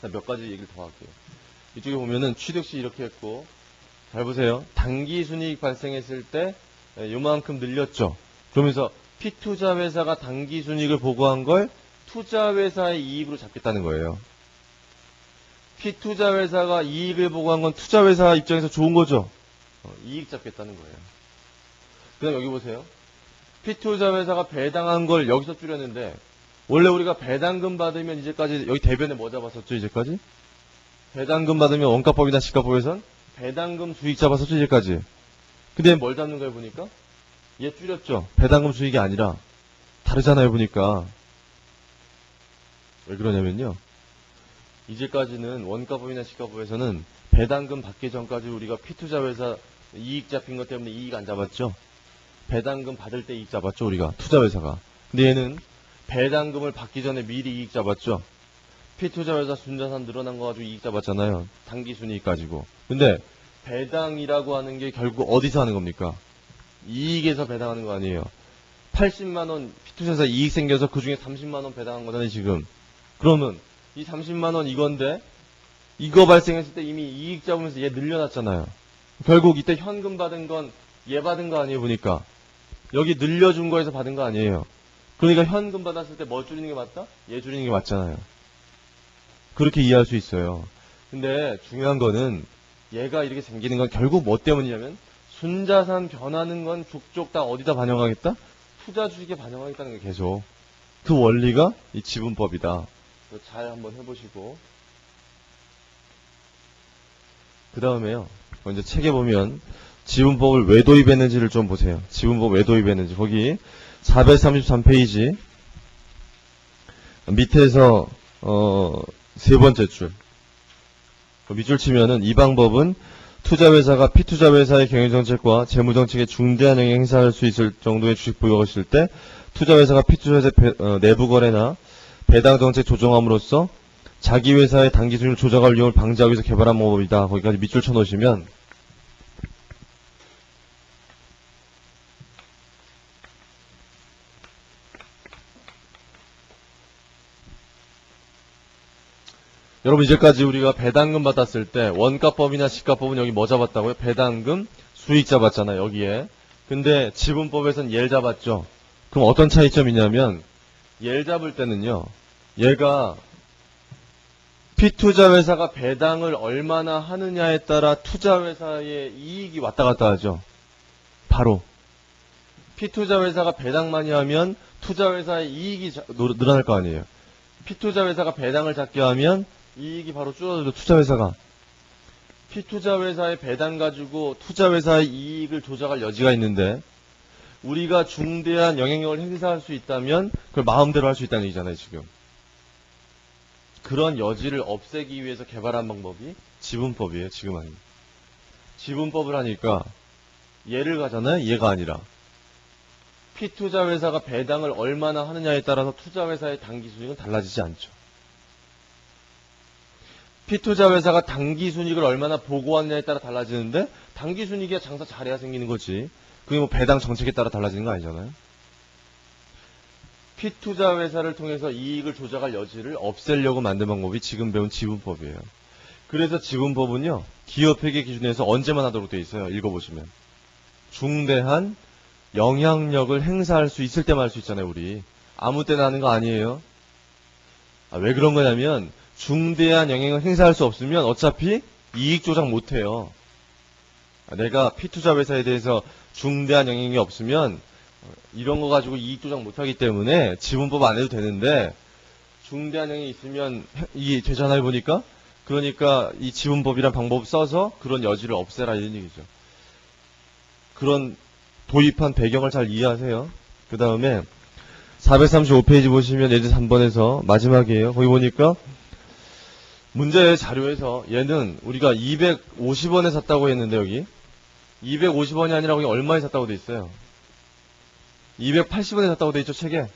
몇 가지 얘기를 더 할게요. 이쪽에 보면은 취득 시 이렇게 했고, 잘 보세요. 단기 순이익 발생했을 때 요만큼 늘렸죠. 그러면서 피투자 회사가 단기 순이익을 보고한 걸 투자 회사의 이익으로 잡겠다는 거예요. 피투자 회사가 이익을 보고한 건 투자 회사 입장에서 좋은 거죠. 이익 잡겠다는 거예요. 그다음 여기 보세요. 피투자 회사가 배당한 걸 여기서 줄였는데 원래 우리가 배당금 받으면 이제까지 여기 대변에 뭐 잡았었죠, 이제까지? 배당금 받으면 원가법이나 시가법에선 배당금 수익 잡았었죠, 이제까지. 근데 뭘 잡는 거예요, 보니까? 얘 줄였죠. 배당금 수익이 아니라 다르잖아요, 보니까. 왜 그러냐면요. 이제까지는 원가법이나 시가법에서는 배당금 받기 전까지 우리가 피투자 회사 이익 잡힌 것 때문에 이익 안 잡았죠. 배당금 받을 때 이익 잡았죠, 우리가. 투자 회사가. 근데 얘는 배당금을 받기 전에 미리 이익 잡았죠. 피투자 회사 순자산 늘어난 거 가지고 이익 잡았잖아요. 단기 순이익 가지고. 근데 배당이라고 하는 게 결국 어디서 하는 겁니까? 이익에서 배당하는 거 아니에요. 80만원 피투자에서 이익 생겨서 그 중에 30만원 배당한 거잖아요, 지금. 그러면 이 30만원 이건데 이거 발생했을 때 이미 이익 잡으면서 얘 늘려놨잖아요. 결국 이때 현금 받은 건 얘 받은 거 아니에요, 보니까. 여기 늘려준 거에서 받은 거 아니에요. 그러니까 현금 받았을 때 뭐 줄이는 게 맞다? 얘 줄이는 게 맞잖아요. 그렇게 이해할 수 있어요. 근데 중요한 거는 얘가 이렇게 생기는 건 결국 뭐 때문이냐면 순자산 변하는 건 족족 다 어디다 반영하겠다? 투자 주식에 반영하겠다는 게 계속. 그 원리가 이 지분법이다. 잘 한번 해보시고. 그 다음에요. 먼저 책에 보면 지분법을 왜 도입했는지를 좀 보세요. 지분법 왜 도입했는지. 거기 433페이지 밑에서 세 번째 줄. 밑줄 치면은 이 방법은 투자회사가 피투자회사의 경영정책과 재무정책에 중대한 영향을 행사할 수 있을 정도의 주식 보유가 있을 때 투자회사가 피투자회사 내부거래나 배당정책 조정함으로써 자기 회사의 단기순위를 조작할 위험을 방지하기 위해서 개발한 방법이다. 거기까지 밑줄 쳐놓으시면 여러분 이제까지 우리가 배당금 받았을 때 원가법이나 시가법은 여기 뭐 잡았다고요? 배당금 수익 잡았잖아요. 여기에. 근데 지분법에선 얘를 잡았죠. 그럼 어떤 차이점이 있냐면 얘를 잡을 때는요. 얘가 피투자회사가 배당을 얼마나 하느냐에 따라 투자회사의 이익이 왔다 갔다 하죠. 바로. 피투자회사가 배당 많이 하면 투자회사의 이익이 늘어날 거 아니에요. 피투자회사가 배당을 작게 하면 이익이 바로 줄어들죠. 투자회사가. 피투자회사의 배당 가지고 투자회사의 이익을 조작할 여지가 있는데 우리가 중대한 영향력을 행사할 수 있다면 그걸 마음대로 할 수 있다는 얘기잖아요. 지금. 그런 여지를 없애기 위해서 개발한 방법이 지분법이에요. 지금 아닙니다. 지분법을 하니까 얘를 가잖아요. 얘가 아니라. 피투자회사가 배당을 얼마나 하느냐에 따라서 투자회사의 단기순이익은 달라지지 않죠. 피투자회사가 단기순이익을 얼마나 보고하느냐에 따라 달라지는데 단기순이익이 장사 잘해야 생기는 거지. 그게 뭐 배당 정책에 따라 달라지는 거 아니잖아요. 피투자회사를 통해서 이익을 조작할 여지를 없애려고 만든 방법이 지금 배운 지분법이에요. 그래서 지분법은요. 기업회계 기준에서 언제만 하도록 되어 있어요. 읽어보시면. 중대한 영향력을 행사할 수 있을 때만 할 수 있잖아요. 우리. 아무 때나 하는 거 아니에요. 왜 그런 거냐면 중대한 영향을 행사할 수 없으면 어차피 이익 조작 못해요. 내가 피투자회사에 대해서 중대한 영향이 없으면 이런 거 가지고 이익 조작 못하기 때문에 지분법 안 해도 되는데 중대한 영향이 있으면 이게 되잖아요. 보니까. 그러니까 이 지분법이란 방법 써서 그런 여지를 없애라 이런 얘기죠. 그런 도입한 배경을 잘 이해하세요. 그 다음에 435페이지 보시면 예제 3번에서 마지막이에요. 거기 보니까 문제 자료에서 얘는 우리가 250원에 샀다고 했는데 여기 250원이 아니라 거기 얼마에 샀다고 돼 있어요. 280원에 샀다고 돼 있죠, 책에.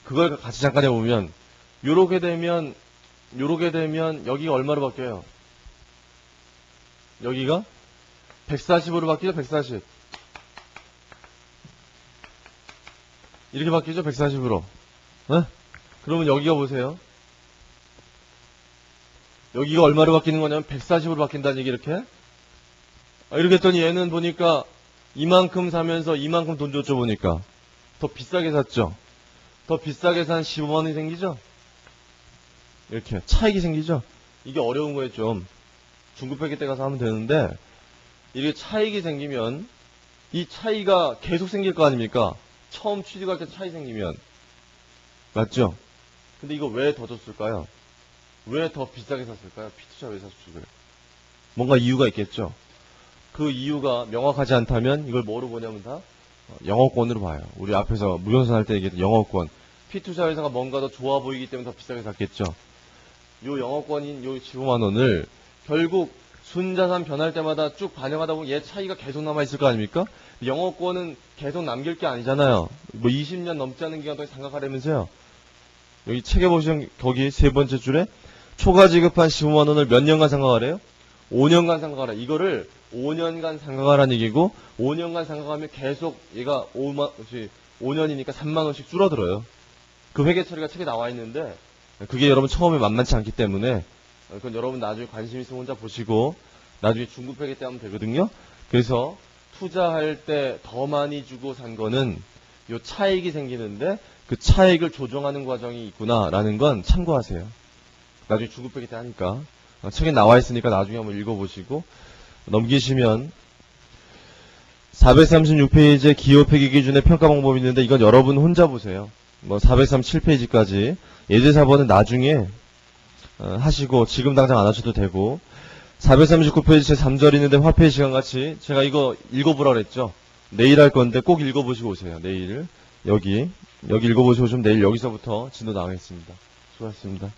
그걸 같이 잠깐 해보면 요렇게 되면 여기가 얼마로 바뀌어요? 여기가 140으로 바뀌죠, 140. 이렇게 바뀌죠, 140으로. 네? 그러면 여기가 보세요. 여기가 얼마로 바뀌는 거냐면 140으로 바뀐다는 얘기 이렇게. 이렇게 했더니 얘는 보니까 이만큼 사면서 이만큼 돈 줬죠 보니까. 더 비싸게 샀죠. 더 비싸게 산 15만원이 생기죠. 이렇게 차익이 생기죠. 이게 어려운 거예요 좀. 중급회계 때 가서 하면 되는데 이렇게 차익이 생기면 이 차이가 계속 생길 거 아닙니까? 처음 취직할 때 차이 생기면. 맞죠? 근데 이거 왜 더 줬을까요? 왜 더 비싸게 샀을까요? 피투자회사 주식을. 뭔가 이유가 있겠죠. 그 이유가 명확하지 않다면 이걸 뭐로 보냐면 다 영어권으로 봐요. 우리 앞에서 무형선 할 때 얘기했던 영어권. 피투자회사가 뭔가 더 좋아 보이기 때문에 더 비싸게 샀겠죠. 요 영어권인 요 15만 원을 결국 순자산 변할 때마다 쭉 반영하다 보면 얘 차이가 계속 남아있을 거 아닙니까? 영어권은 계속 남길 게 아니잖아요. 뭐 20년 넘지 않은 기간 동안 상각하려면서요. 여기 책에 보시면 거기 세 번째 줄에 초과 지급한 15만 원을 몇 년간 상각하래요? 5년간 상각하라. 이거를 5년간 상각하라는 얘기고 5년간 상각하면 계속 얘가 5년이니까 3만 원씩 줄어들어요. 그 회계 처리가 책에 나와 있는데 그게 여러분 처음에 만만치 않기 때문에 그건 여러분 나중에 관심 있으면 혼자 보시고 나중에 중급 회계 때 하면 되거든요. 그래서 투자할 때 더 많이 주고 산 거는 요 차익이 생기는데 그 차익을 조정하는 과정이 있구나라는 건 참고하세요. 나중에 중급 회계 때 하니까 책에 나와 있으니까 나중에 한번 읽어보시고 넘기시면 436페이지에 기업 회계 기준의 평가 방법이 있는데 이건 여러분 혼자 보세요. 뭐 437페이지까지 예제 4번은 나중에 하시고 지금 당장 안 하셔도 되고 439페이지 제 3절 있는데 화폐 시간 같이 제가 이거 읽어보라 그랬죠. 내일 할 건데 꼭 읽어보시고 오세요. 내일 여기 읽어보시고 좀 내일 여기서부터 진도 나가겠습니다. 수고하셨습니다.